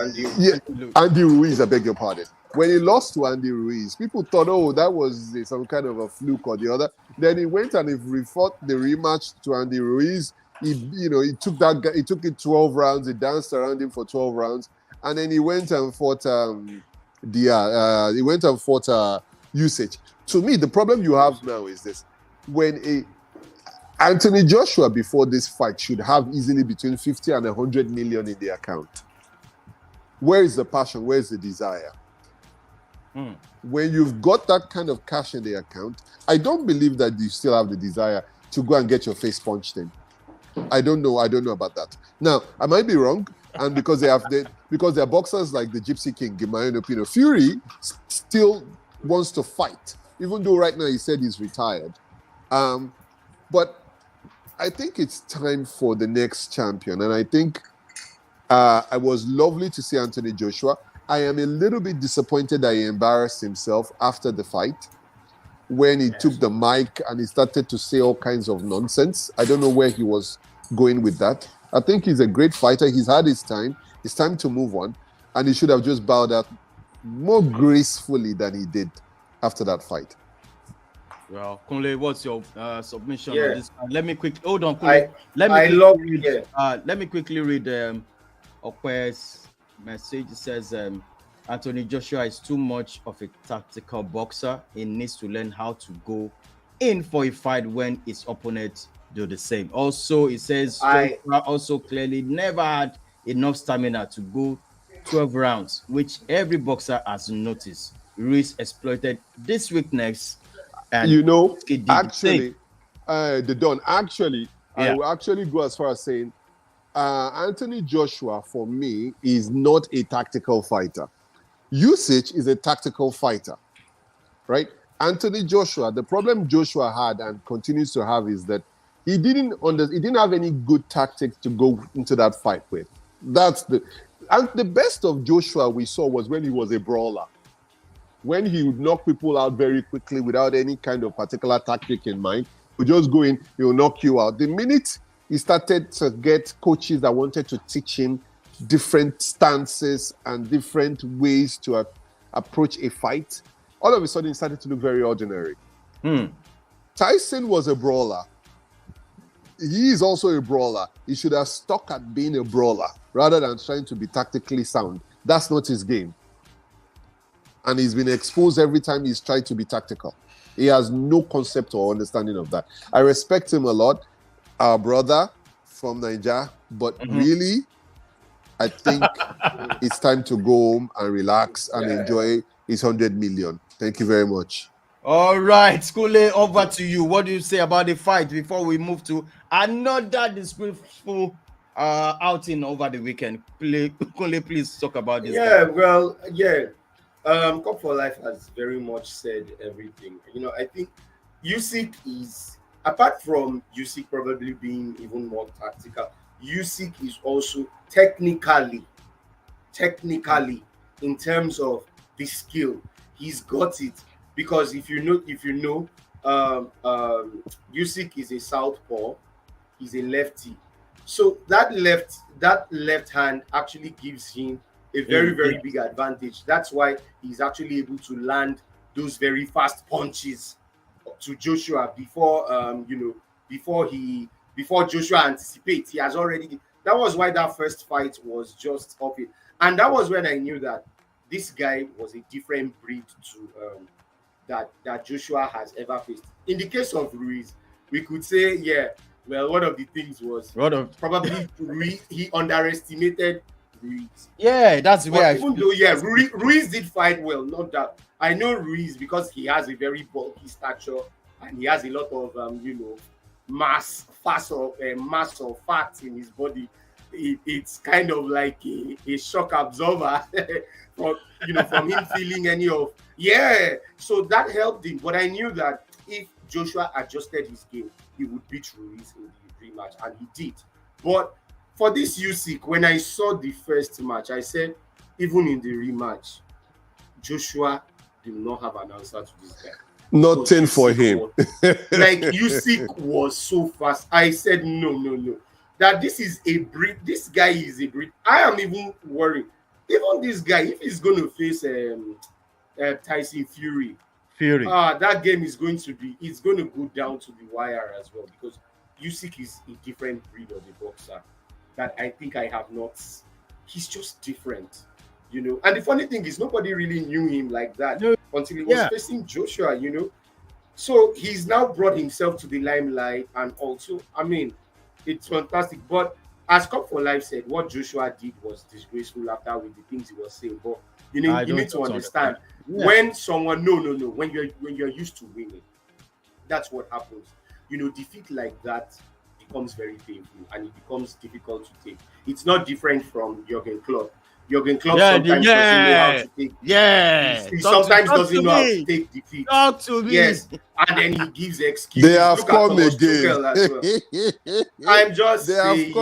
Andy Ruiz, I beg your pardon. When he lost to Andy Ruiz, people thought, oh, that was some kind of a fluke or the other. Then he went and he refought the rematch to Andy Ruiz. He took that guy, he took it 12 rounds. He danced around him for 12 rounds, and then he went and fought Usage. To me, the problem you have now is this: when Anthony Joshua before this fight should have easily between 50 and 100 million in the account. Where is the passion? Where is the desire? When you've got that kind of cash in the account, I don't believe that you still have the desire to go and get your face punched in. I don't know about that. Now, I might be wrong, and because they're boxers like the Gypsy King, in my own opinion, Fury still wants to fight, even though right now he said he's retired. But I think it's time for the next champion, and I think it was lovely to see Anthony Joshua. I am a little bit disappointed that he embarrassed himself after the fight when he took the mic and he started to say all kinds of nonsense. I don't know where he was going with that. I think he's a great fighter. He's had his time. It's time to move on, and he should have just bowed out more gracefully than he did after that fight. Well, Kunle, what's your submission on this? Let me quickly hold on, Kunle. Let me quickly read Okwe's message. It says Anthony Joshua is too much of a tactical boxer. He needs to learn how to go in for a fight when his opponents do the same. Also, it says Joshua also clearly never had enough stamina to go 12 rounds, which every boxer has noticed. Ruiz exploited this weakness. And actually, I will actually go as far as saying Anthony Joshua, for me, is not a tactical fighter. Usage is a tactical fighter, right? Anthony Joshua, the problem Joshua had and continues to have is that he didn't have any good tactics to go into that fight with. And the best of Joshua we saw was when he was a brawler. When he would knock people out very quickly without any kind of particular tactic in mind, he would just go in, he will knock you out. The minute he started to get coaches that wanted to teach him different stances and different ways to approach a fight, all of a sudden it started to look very ordinary. Tyson was a brawler. He is also a brawler. He should have stuck at being a brawler rather than trying to be tactically sound. That's not his game. And he's been exposed every time he's tried to be tactical. He has no concept or understanding of that. I respect him a lot, our brother from Nigeria, but really, I think it's time to go home and relax and enjoy his 100 million. Thank you very much. All right, Kunle, over to you. What do you say about the fight before we move to another disgraceful outing over the weekend? Kunle, please talk about this. Cup for Life has very much said everything. I think Usyk is, apart from Usyk probably being even more tactical, Usyk is also technically, in terms of the skill, he's got it. Because if you know, Usyk is a southpaw, he's a lefty. So that left hand actually gives him a very, very big advantage. That's why he's actually able to land those very fast punches to Joshua before Joshua anticipates. He has already. That was why that first fight was just up it, and that was when I knew that this guy was a different breed to that Joshua has ever faced. In the case of Ruiz, we could say, one of the things was probably Ruiz, he underestimated Ruiz. Yeah, that's where Ruiz did fight well, not that. I know Ruiz because he has a very bulky stature and he has a lot of mass of fat in his body. It's kind of like a shock absorber from him feeling any of so that helped him. But I knew that if Joshua adjusted his game, he would beat Ruiz in the rematch, and he did. But for this Usyk, when I saw the first match, I said, even in the rematch, Joshua did not have an answer to this guy. Nothing for him. Like Usyk was so fast. I said, no. That this is a breed. This guy is a breed. I am even worried. Even this guy, if he's going to face Tyson Fury, that game is going to be. It's going to go down to the wire as well, because Usyk is a different breed of a boxer that I think I have not. He's just different, you know. And the funny thing is, nobody really knew him like that until he was facing Joshua, you know. So he's now brought himself to the limelight, and also, I mean, it's fantastic. But as Cup for Life said, what Joshua did was disgraceful after with the things he was saying. But you need to understand when someone when you're used to winning, that's what happens. You know, defeat like that becomes very painful and it becomes difficult to take. It's not different from Jurgen Klopp. Jurgen Klopp sometimes doesn't know how to take. He sometimes doesn't know how to take defeat. Talk to me. Yes, and then he gives excuses. They have come again. Well. I'm just saying.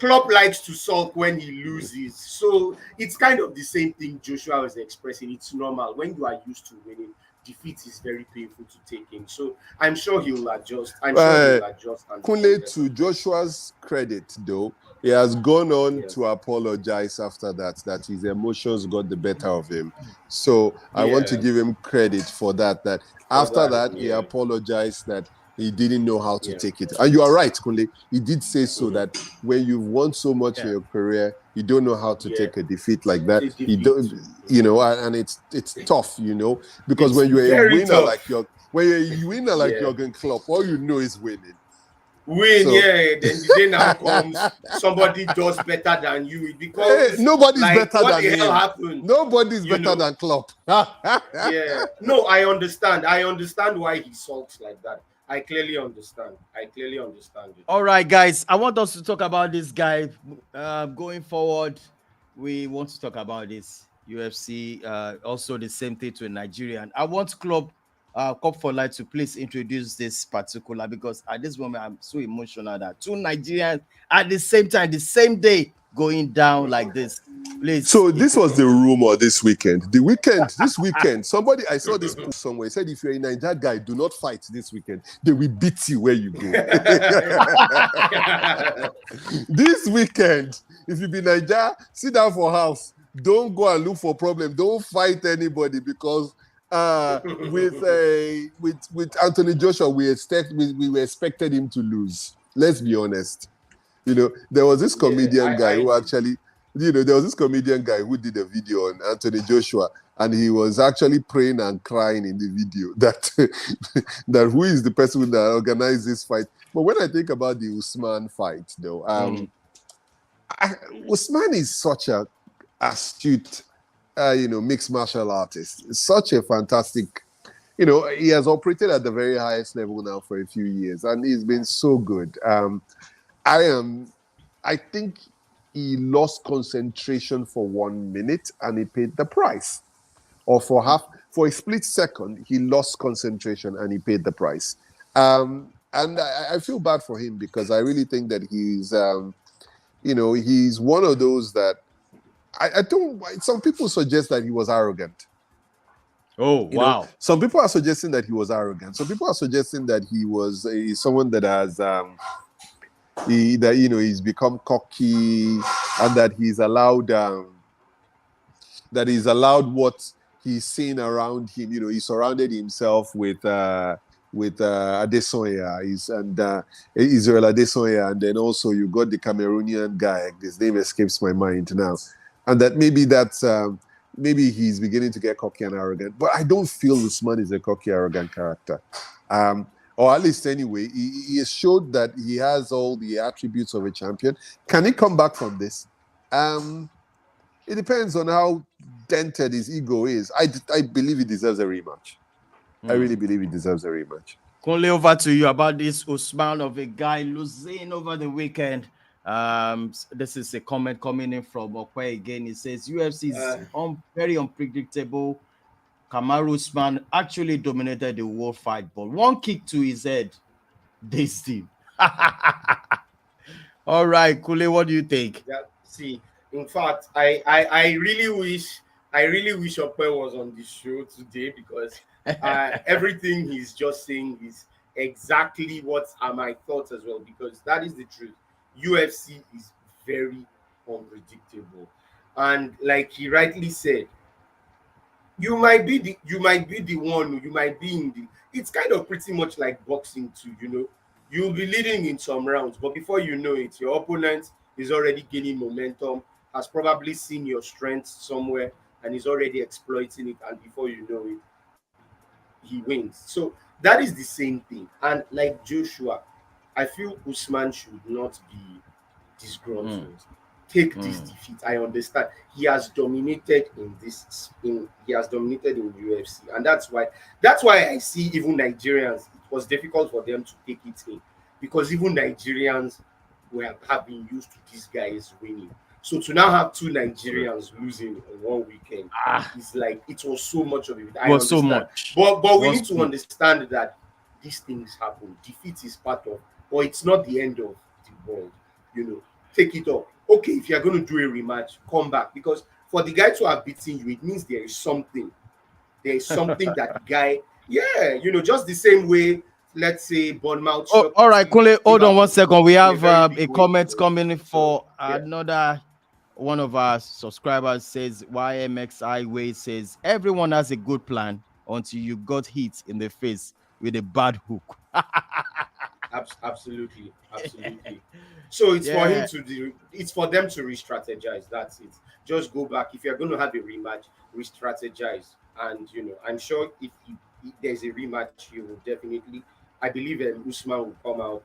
Klopp likes to sulk when he loses, so it's kind of the same thing Joshua was expressing. It's normal when you are used to winning. Defeat is very painful to take in, so I'm sure he'll adjust. Kunle, to Joshua's credit, though, he has gone on to apologize after that his emotions got the better of him. So I want to give him credit for that. That after that he apologized that he didn't know how to take it. And you are right, Kunle. He did say so that when you've won so much in your career, you don't know how to take a defeat like that. You don't, you know, and it's tough, you know, because when you're a winner like Jurgen Klopp, all you know is winning. Then the day now comes, somebody does better than you. Because nobody's better what than the him. hell happened? Nobody's better than Klopp. No, I understand. I understand why he sulks like that. I clearly understand it. All right, guys. I want us to talk about this guy going forward. We want to talk about this UFC. Also, the same thing to a Nigerian. I want Cup for Life to please introduce this particular, because at this moment I'm so emotional that two Nigerians at the same time, the same day, going down like this. Please. So this was the rumor this weekend. This weekend, somebody, I saw this post somewhere, said if you're a Niger guy, do not fight this weekend. They will beat you where you go. This weekend, if you be Niger, sit down for house. Don't go and look for problem. Don't fight anybody, because with Anthony Joshua, we expected him to lose. Let's be honest. You know, there was this comedian guy who actually, there was this comedian guy who did a video on Anthony Joshua, and he was actually praying and crying in the video that who is the person that organized this fight. But when I think about the Usman fight, though, Usman is such a astute, mixed martial artist. Such a fantastic, he has operated at the very highest level now for a few years, and he's been so good. I think he lost concentration for 1 minute and he paid the price. Or for a split second, he lost concentration and he paid the price. And I feel bad for him, because I really think that he's, he's one of those that some people suggest that he was arrogant. Oh, wow. Some people are suggesting that he was arrogant. Some people are suggesting that he's someone that has, he's become cocky, and that he's allowed what he's seen around him. He surrounded himself with Adesanya and Israel Adesanya, and then also you got the Cameroonian guy. His name escapes my mind now, and that maybe he's beginning to get cocky and arrogant. But I don't feel Usman is a cocky, arrogant character. Or at least anyway, he has showed that he has all the attributes of a champion. Can he come back from this? It depends on how dented his ego is. I believe he deserves a rematch. I really believe he deserves a rematch. Kunle, over to you about this Usman of a guy losing over the weekend. This is a comment coming in from Okwe again. He says UFC is very unpredictable. Kamaru Usman actually dominated the world fight, but one kick to his head dazed him. All right, Kunle, what do you think? Yeah, see, in fact, I really wish Ope was on the show today, because everything he's just saying is exactly what are my thoughts as well, because that is the truth. UFC is very unpredictable, and like he rightly said, you might be the one, you might be in the, it's kind of pretty much like boxing too, you'll be leading in some rounds, but before you know it, your opponent is already gaining momentum, has probably seen your strength somewhere, and is already exploiting it, and before you know it, he wins. So that is the same thing. And like Joshua, I feel Usman should not be disgruntled. Take this defeat. I understand. He has dominated in UFC, and that's why I see even Nigerians, it was difficult for them to take it in, because even Nigerians have been used to these guys winning. So to now have two Nigerians losing in one weekend is like, it was so much of it. I was understand. So much. But we need to understand that these things happen. Defeat is part of, but it's not the end of the world. Take it up. Okay, if you're going to do a rematch, come back, because for the guy to have beaten you, it means there is something. There is something that the guy, just the same way. Let's say Bournemouth. Oh, all right, Kunle, hold on 1 second. We have a comment coming for another one of our subscribers. Says YMX Highway says everyone has a good plan until you got hit in the face with a bad hook. Absolutely. So it's for him to do. It's for them to re-strategize. That's it. Just go back. If you're going to have a rematch, re-strategize. And I'm sure if there's a rematch, you will definitely. I believe Usman will come out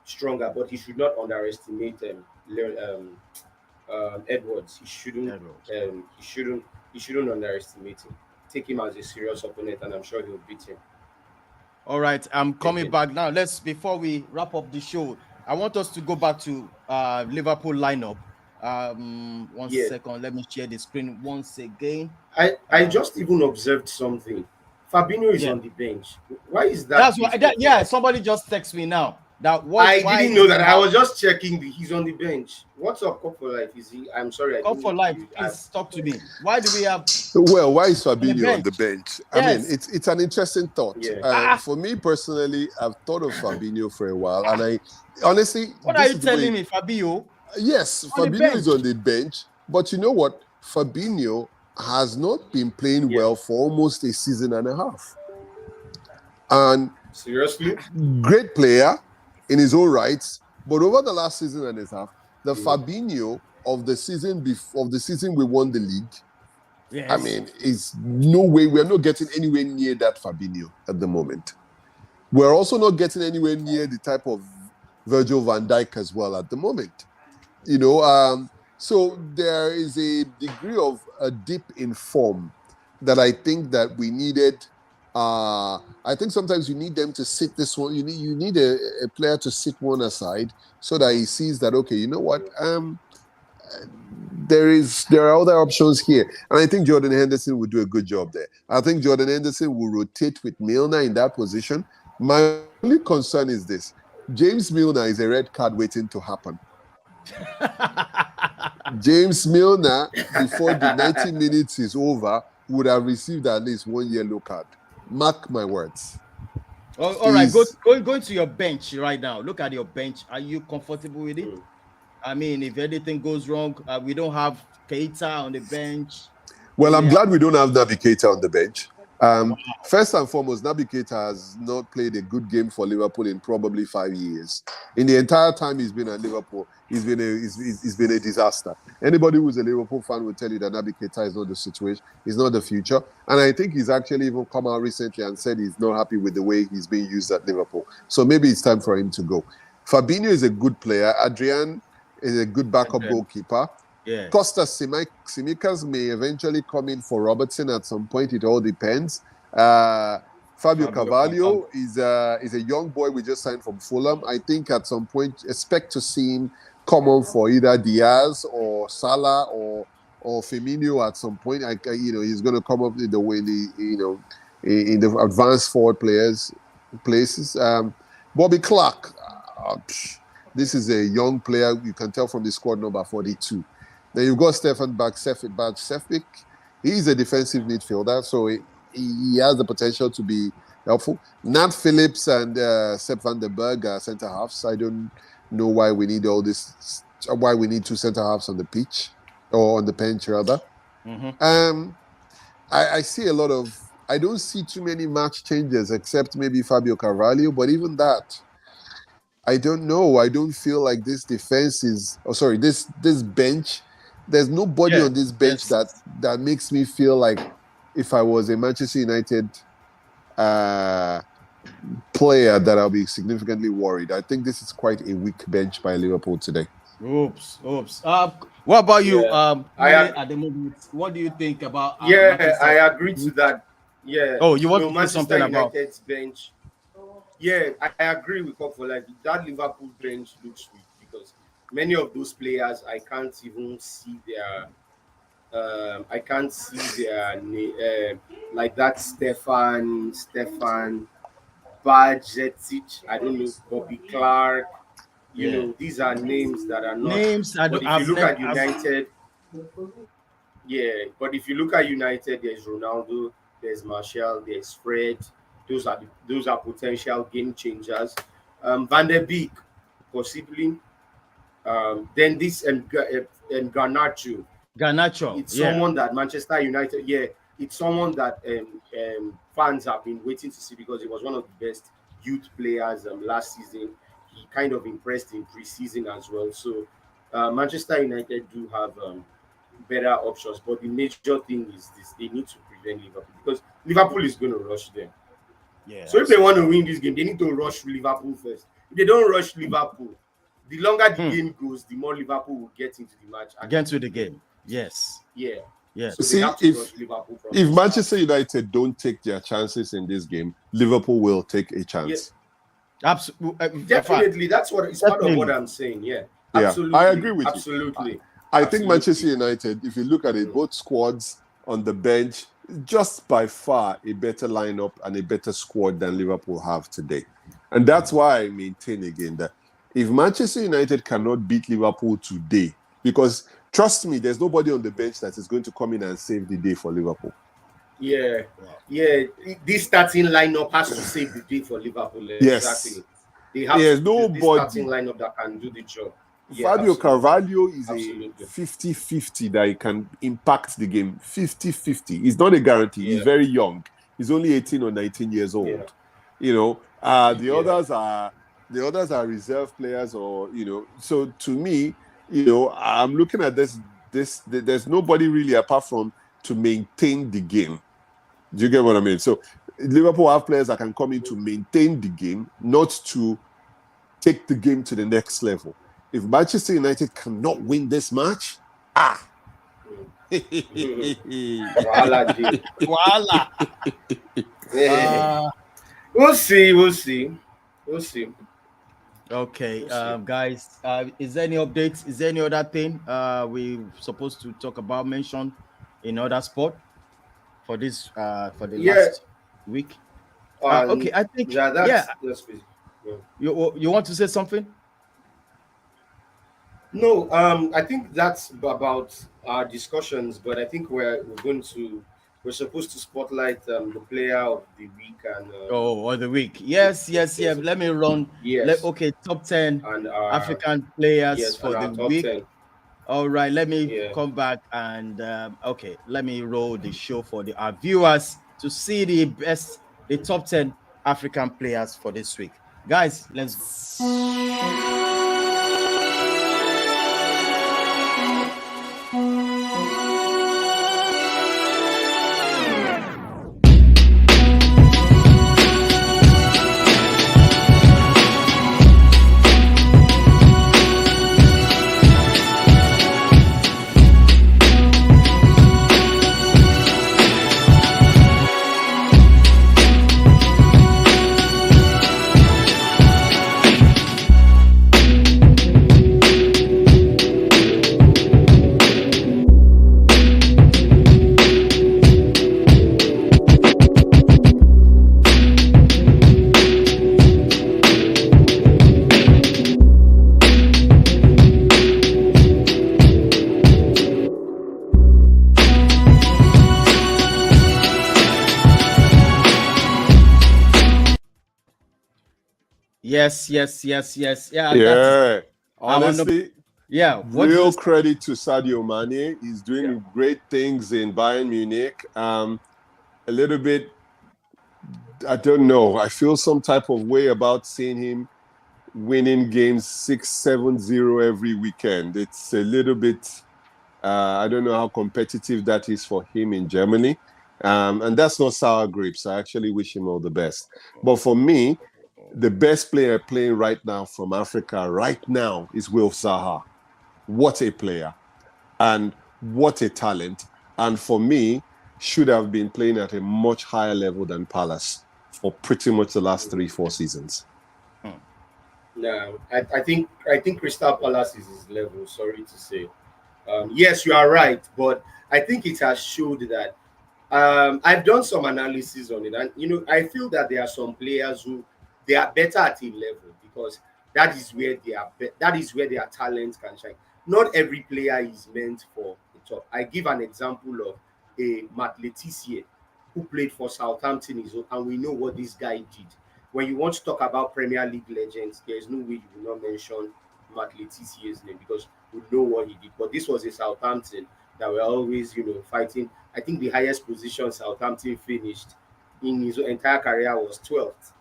stronger, but he should not underestimate Edwards. He shouldn't. He shouldn't underestimate him. Take him as a serious opponent, and I'm sure he'll beat him. All right, I'm coming back now. Before we wrap up the show, I want us to go back to Liverpool lineup. 1 second, let me share the screen once again. I just even observed something. Fabinho is on the bench. Why is that? That's why. Somebody just texted me now. I didn't know that. I was just checking. He's on the bench. What's up, Cup for Life? Is he? I'm sorry. Cup for Life, please talk to me. Why do we have? Well, why is Fabinho on the bench? Yes. I mean, it's an interesting thought. Yeah. For me personally, I've thought of Fabinho for a while, and I honestly. What are you telling me, Fabinho? Yes, Fabinho is on the bench, but you know what? Fabinho has not been playing well for almost a season and a half. And seriously, great player in his own rights, but over the last season and a half, the Fabinho of the season we won the league. I mean, it's no way we're not getting anywhere near that Fabinho at the moment. We're also not getting anywhere near the type of Virgil van Dijk as well at the moment. So there is a degree of a dip in form that I think that we needed. I think sometimes you need them to sit this one. You need a player to sit one aside so that he sees that, okay, you know what? There are other options here. And I think Jordan Henderson will do a good job there. I think Jordan Henderson will rotate with Milner in that position. My only concern is this. James Milner is a red card waiting to happen. James Milner, before the 90 minutes is over, would have received at least one yellow card. Mark my words. All right, go to your bench right now. Look at your bench. Are you comfortable with it? I mean, if anything goes wrong, we don't have Keita on the bench. Well, I'm glad we don't have Naby Keita on the bench. First and foremost, Naby Keita has not played a good game for Liverpool in probably 5 years. In the entire time he's been at Liverpool, he's been a disaster. Anybody who's a Liverpool fan will tell you that Naby Keita is not the situation, he's not the future. And I think he's actually even come out recently and said he's not happy with the way he's being used at Liverpool. So maybe it's time for him to go. Fabinho is a good player. Adrian is a good backup goalkeeper. Yeah. Costas Tsimikas may eventually come in for Robertson at some point. It all depends. Fabio Carvalho is a young boy we just signed from Fulham. I think at some point expect to see him come on for either Diaz or Salah or or Firmino at some point. He's going to come up in the way in the advanced forward places. Bobby Clark, this is a young player. You can tell from the squad number 42. Then you've got Stefan Bagsefik. He's a defensive midfielder, so he has the potential to be helpful. Nat Phillips and Sepp van der Berg are centre halves. I don't know why we need all this. Why we need two centre halves on the pitch or on the bench rather. Mm-hmm. I see a lot of. I don't see too many match changes except maybe Fabio Carvalho, but even that, I don't know. I don't feel like this defense is. Oh, sorry, this bench. There's nobody on this bench that makes me feel like if I was a Manchester United player that I'll be significantly worried. I think this is quite a weak bench by Liverpool today. Oops. What about you? At the moment, what do you think about? I agree to that. Yeah. Oh, you want to say something about United's bench? Yeah, I agree with Kof. Like that Liverpool bench looks weak because many of those players I can't even see their. I can't see their like that Stefan Bajetic. I don't know, Bobby Clark. You know, these are names that are not names. But if you look at United, but if you look at United, there's Ronaldo, there's Martial, there's Fred. Those are potential game changers. Van der Beek, possibly. Then this and Garnacho. It's someone that Manchester United, it's someone that fans have been waiting to see because he was one of the best youth players last season. He kind of impressed in pre-season as well. So Manchester United do have better options, but the major thing is this: they need to prevent Liverpool because Liverpool is going to rush them. Yeah. So if they want to win this game, they need to rush Liverpool first. If they don't rush Liverpool, the longer the game goes, the more Liverpool will get into the match. Get into the game. Yes. Yeah. Yeah. So see, if Manchester United don't take their chances in this game, Liverpool will take a chance. Absolutely. Definitely. That's what it's part of what I'm saying. Yeah. Absolutely. I agree with you. Absolutely. I think Manchester United, if you look at it, both squads on the bench, just by far a better lineup and a better squad than Liverpool have today. And that's why I maintain again that if Manchester United cannot beat Liverpool today, because trust me, there's nobody on the bench that is going to come in and save the day for Liverpool. Yeah. This starting lineup has to save the day for Liverpool. Yes. Exactly. There's nobody. This starting lineup that can do the job. Fabio Carvalho is a 50-50 that he can impact the game. 50-50. He's not a guarantee. He's very young. He's only 18 or 19 years old. Yeah. You know, the others are reserve players, or So to me, I'm looking at this. There's nobody really apart from to maintain the game. Do you get what I mean? So Liverpool have players that can come in to maintain the game, not to take the game to the next level. If Manchester United cannot win this match, We'll see. Okay, guys. Is there any updates? Is there any other thing we're supposed to talk about, mention in other sport for this for the last week? Okay, I think that's You want to say something? No, I think that's about our discussions, but I think we're supposed to spotlight the player of the week and or the week. Yes. Let me run. Yes. Top 10 and African players for the week. 10. All right, let me come back and let me roll the show for our viewers to see the top 10 African players for this week. Guys, let's Yes. Yeah. Yeah. Honestly, What real credit to Sadio Mane. He's doing great things in Bayern Munich. A little bit, I don't know. I feel some type of way about seeing him winning games 6-7-0 every weekend. It's a little bit, I don't know how competitive that is for him in Germany. And that's not sour grapes. I actually wish him all the best. But for me, the best player playing right now from Africa right now is Wilf Zaha. What a player. And what a talent. And for me, should have been playing at a much higher level than Palace for pretty much the last 3-4 seasons. No, I think Crystal Palace is his level. Sorry to say. Yes, you are right, but I think it has showed that I've done some analysis on it, and I feel that there are some players who they are better at a level because that is where that is where their talent can shine. Not every player is meant for the top. I give an example of a Matt Letitia who played for Southampton, and we know what this guy did. When you want to talk about Premier League legends, there is no way you will not mention Matt Letitia's name because we know what he did. But this was a Southampton that were always, fighting. I think the highest position Southampton finished in his entire career was 12th.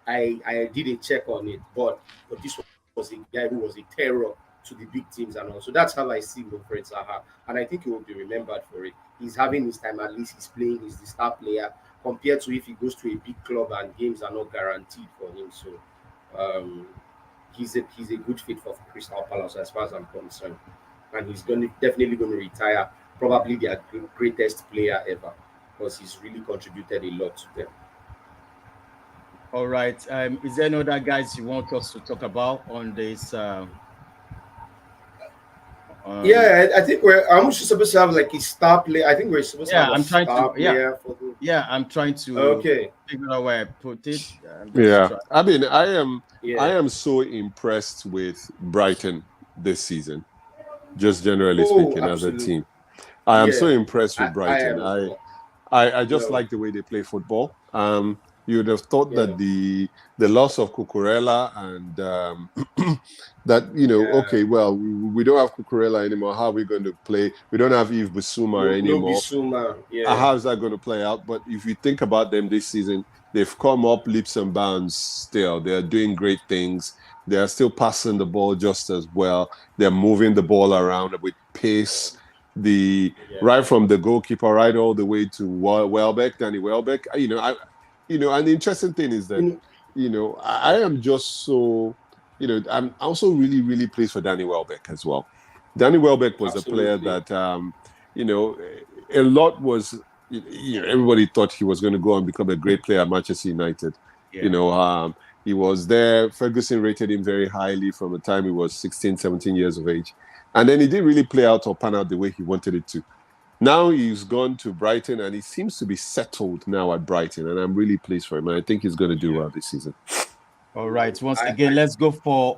I did a check on it, but this was a guy who was a terror to the big teams and all. So that's how I see Wilfred Zaha, and I think he will be remembered for it. He's having his time, at least he's playing, he's the star player, compared to if he goes to a big club and games are not guaranteed for him. So he's a good fit for Crystal Palace as far as I'm concerned. And he's definitely going to retire, probably their greatest player ever, because he's really contributed a lot to them. All right. Is there any other guys you want us to talk about on this? I think I'm supposed to have like a star player. I think we're supposed to have a star player for the... I'm trying to figure out where I put it. I mean, I am so impressed with Brighton this season, just generally speaking, as a team. I am so impressed with Brighton. I just like the way they play football. You would have thought that the loss of Cucurella and that, okay, well, we don't have Cucurella anymore. How are we going to play? We don't have Yves Bissouma anymore. No Bissouma. How is that going to play out? But if you think about them this season, they've come up leaps and bounds still. They're doing great things. They're still passing the ball just as well. They're moving the ball around with pace. Right from the goalkeeper right all the way to Danny Welbeck. And the interesting thing is that, I am just so, I'm also really, really pleased for Danny Welbeck as well. Danny Welbeck was a player that, a lot was, everybody thought he was going to go and become a great player at Manchester United. He was there. Ferguson rated him very highly from the time he was 16, 17 years of age. And then he didn't really play out or pan out the way he wanted it to. Now he's gone to Brighton and he seems to be settled now at Brighton. And I'm really pleased for him. And I think he's going to do well this season. All right. Once again, let's go for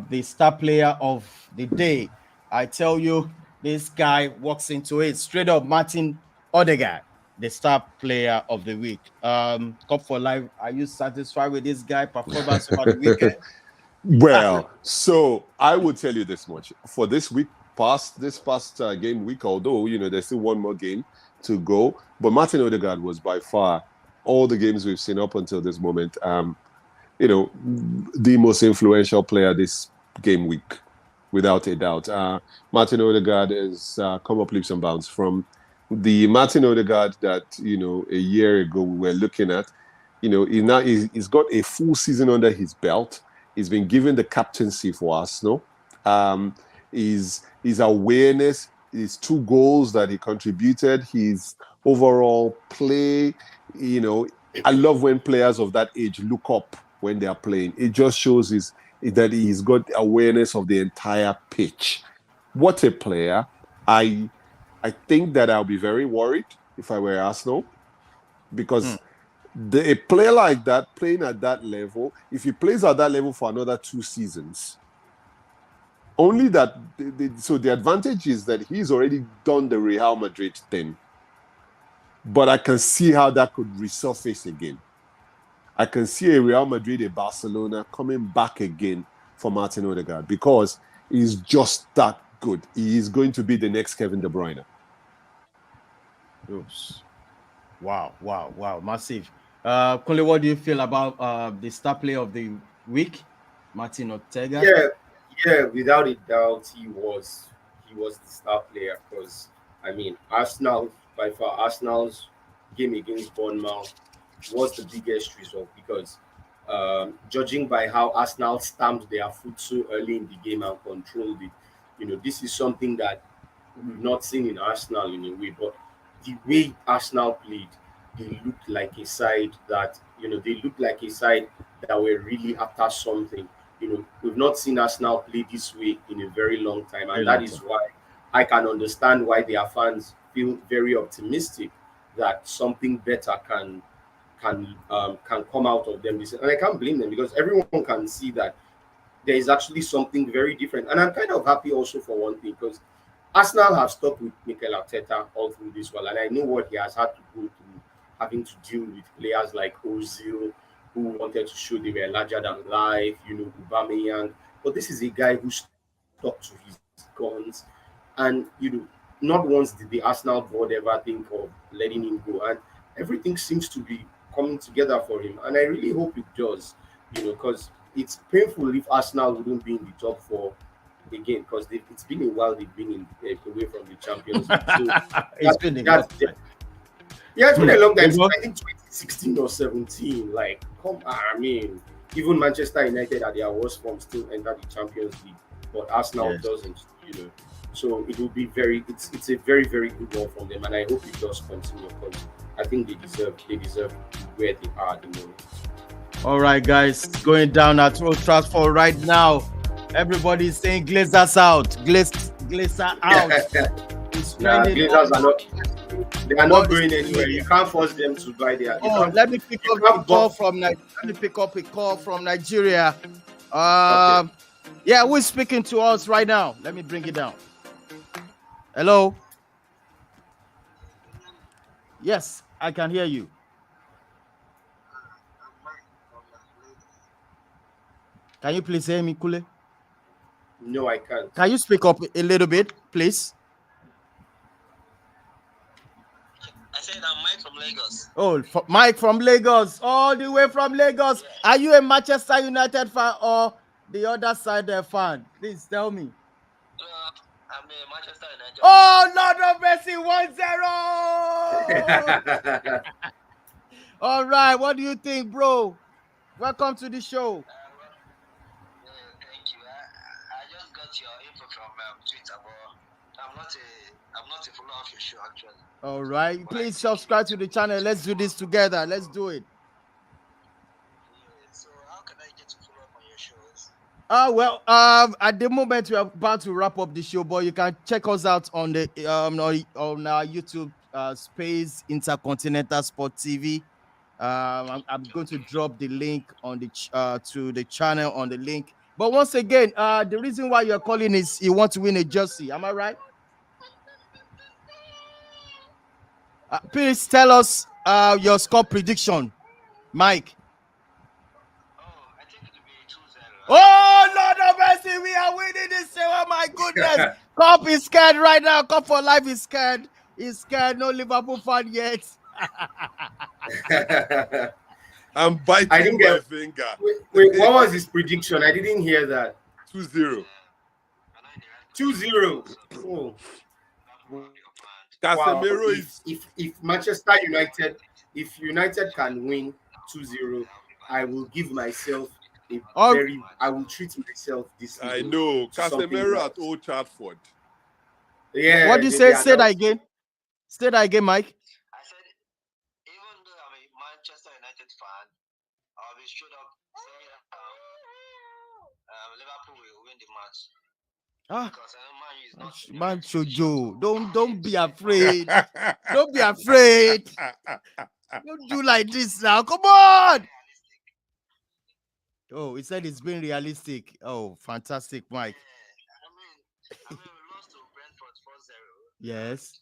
the star player of the day. I tell you, this guy walks into it straight up. Martin Odegaard, the star player of the week. Cup for Life, are you satisfied with this guy performance over the weekend? Well, so I would tell you this much. For this week, this past game week, although, there's still one more game to go. But Martin Odegaard was by far, all the games we've seen up until this moment, the most influential player this game week, without a doubt. Martin Odegaard has come up leaps and bounds from the Martin Odegaard that, a year ago we were looking at. He's got a full season under his belt. He's been given the captaincy for Arsenal. His awareness, his 2 goals that he contributed, his overall play. I love when players of that age look up when they are playing. It just shows that he's got awareness of the entire pitch. What a player. I think that I'll be very worried if I were Arsenal, because a player like that, playing at that level, if he plays at that level for another 2 seasons, only that, so the advantage is that he's already done the Real Madrid thing. But I can see how that could resurface again. I can see a Real Madrid, a Barcelona coming back again for Martin Odegaard because he's just that good. He is going to be the next Kevin De Bruyne. Oops. Wow. Massive. Kunle, what do you feel about the star player of the week, Martin Ortega? Yeah, without a doubt, he was the star player because I mean Arsenal by far Arsenal's game against Bournemouth was the biggest result because judging by how Arsenal stamped their foot so early in the game and controlled it, this is something that we've not seen in Arsenal in a way. But the way Arsenal played, they looked like a side that were really after something. We've not seen Arsenal play this way in a very long time, and that is why I can understand why their fans feel very optimistic that something better can come out of them. And I can't blame them because everyone can see that there is actually something very different. And I'm kind of happy also for one thing because Arsenal have stuck with Mikel Arteta all through this while, and I know what he has had to go through, having to deal with players like Ozil, who wanted to show they were larger than life, Aubameyang. But this is a guy who stuck to his guns, and not once did the Arsenal board ever think of letting him go, and everything seems to be coming together for him, and I really hope it does, because it's painful if Arsenal wouldn't be in the top four again because it's been a while they've been away from the Champions League. So it's been a long time. Yeah, it's been a long time. I think 2016 or 17. Like, I mean, even Manchester United at their worst form still enter the Champions League, but Arsenal doesn't. So it will be it's a very, very good one from them, and I hope it does continue because I think they deserve where they are at the moment. All right, guys, going down at Old Trafford right now. Everybody's saying Glazers out. Glazer out. Glazers are not. They are not going anywhere. You can't force them to buy their. Let me pick up a call from Nigeria. Okay. Yeah, who is speaking to us right now? Let me bring it down. Hello. Yes, I can hear you. Can you please hear me, Kunle? No, I can't. Can you speak up a little bit, please? I said I'm Mike from Lagos. Oh, Mike from Lagos, all the way from Lagos. Yeah. Are you a Manchester United fan or the other side fan? Please tell me. I'm a Manchester United. Oh, Lord of mercy, 1-0. All right, what do you think, bro? Welcome to the show. Thank you. I just got your info from Twitter, but I'm not a follower of your show actually. All right, please subscribe to the channel. Let's do this together. Let's do it. Yeah, so how can I get to follow up on your shows? Well, at the moment we're about to wrap up the show, but you can check us out on the on our YouTube space, Intercontinental Sport TV. I'm going to drop the link on the to the channel on the link. But once again, the reason why you're calling is you want to win a jersey. Am I right? Please tell us your score prediction, Mike. I think it will be 2-0. Oh, Lord of mercy, we are winning this show. Oh, my goodness. Cup is scared right now. Cup for life is scared. He's scared. No Liverpool fan yet. I'm biting my finger. Wait, what was his prediction? I didn't hear that. 2-0. 2-0. Oh. Casemiro is. If Manchester United, if United can win 2-0, I will give myself I will treat myself this evening. I know. Casemiro at Old Trafford. Yeah. What do you say? Say that again. Say that again, Mike. I said, even though I'm a Manchester United fan, I'll be straight up saying Liverpool will win the match. Man, Jojo, don't be afraid. Don't be afraid. Don't do like this now. Come on. Oh, he said it's been realistic. Oh, fantastic, Mike. I mean, we lost to Brentford 4-0. Yes.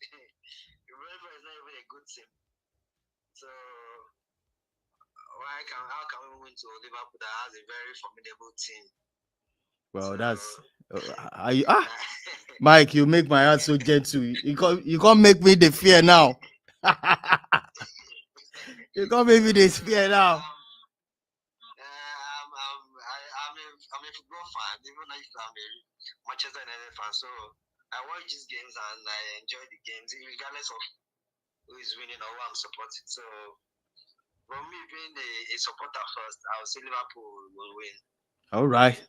Brentford is not even a good team. So how can we win to Liverpool that has a very formidable team? Well, that's Mike, you make my heart so gentle. You can't make me the fear now. You can't make me the fear now. I'm a football fan, even if I'm a Manchester United fan. So I watch these games and I enjoy the games, regardless of who is winning or who I'm supporting. So for me, being a supporter first, I would say Liverpool will win. All right.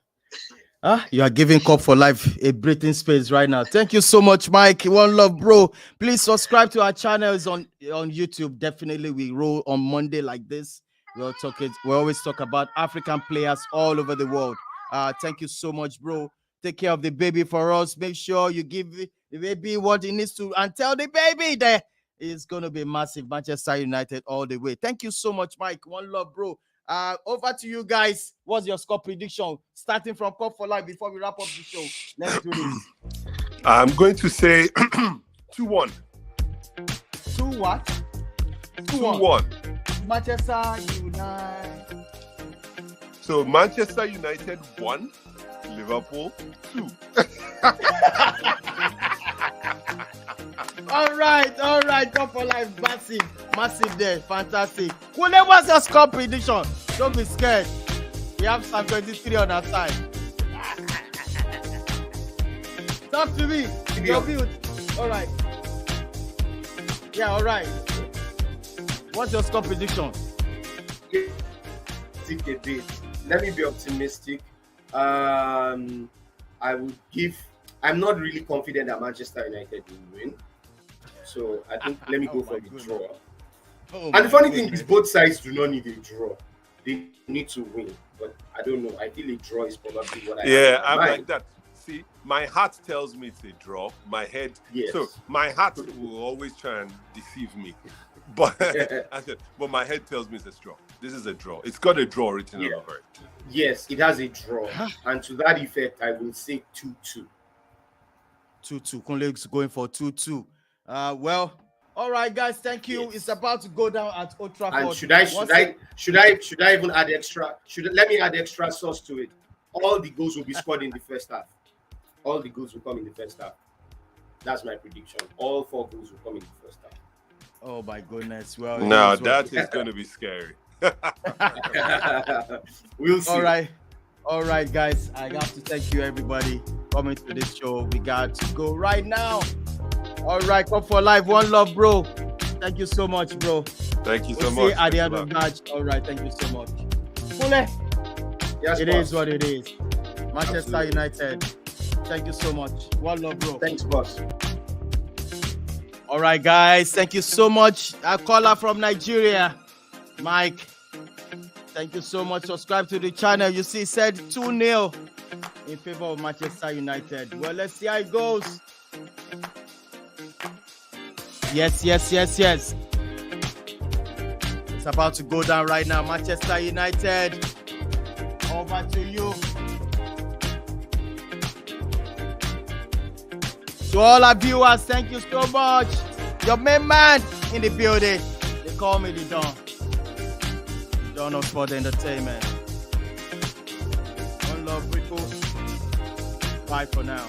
You are giving Cup for Life a breathing space right now. Thank you so much, Mike. One love, bro. Please subscribe to our channels on YouTube. Definitely, we roll on Monday like this. We always talk about African players all over the world. Thank you so much, bro. Take care of the baby for us. Make sure you give the baby what he needs to, and tell the baby that it's gonna be massive. Manchester United all the way. Thank you so much, Mike. One love, bro. Over to you guys. What's your score prediction? Starting from Cup for Life before we wrap up the show. Let's do this. I'm going to say 2-1. 2 what? 2-1. Manchester United. So Manchester United 1, Liverpool 2. All right. Cup for Life. Massive there. Fantastic. Kunle, what's your score prediction? Don't be scared. We have Psalm 23 on our side. Talk to me. Your view. All right. Yeah, all right. What's your score prediction? Let me be optimistic. I'm not really confident that Manchester United will win. So I think let me go for the draw. And the funny thing is both sides do not need a draw. They need to win. But I don't know. I feel a draw is probably what I Yeah, I'm like that. See, my heart tells me it's a draw. My head, yes. So my heart will always try and deceive me. But but my head tells me it's a draw. This is a draw. It's got a draw written all over it. Yes, it has a draw. And to that effect, I will say 2-2. 2-2. Kunle is going for 2-2. Well, all right, guys. Thank you. Yes. It's about to go down at Old Trafford. And should I even add extra? Let me add extra sauce to it. All the goals will be scored in the first half. All the goals will come in the first half. That's my prediction. All 4 goals will come in the first half. Oh my goodness! Well, no, that is going to be scary. We'll see. All right, guys. I have to thank you, everybody, coming to this show. We got to go right now. All right, Cup for Life. One love, bro. Thank you so much, bro. Thank you so much. See much. at the end of the match. All right, thank you so much. Kunle, yes, it boss. is what it is. Manchester United. Thank you so much. One love, bro. Thanks, boss. All right, guys. Thank you so much. A caller from Nigeria, Mike. Thank you so much. Subscribe to the channel. You see, it said 2-0 in favor of Manchester United. Well, let's see how it goes. Yes. It's about to go down right now. Manchester United. Over to you. To all our viewers, thank you so much. Your main man in the building. They call me the Don. Don of Sport Entertainment. One love, people. Bye for now.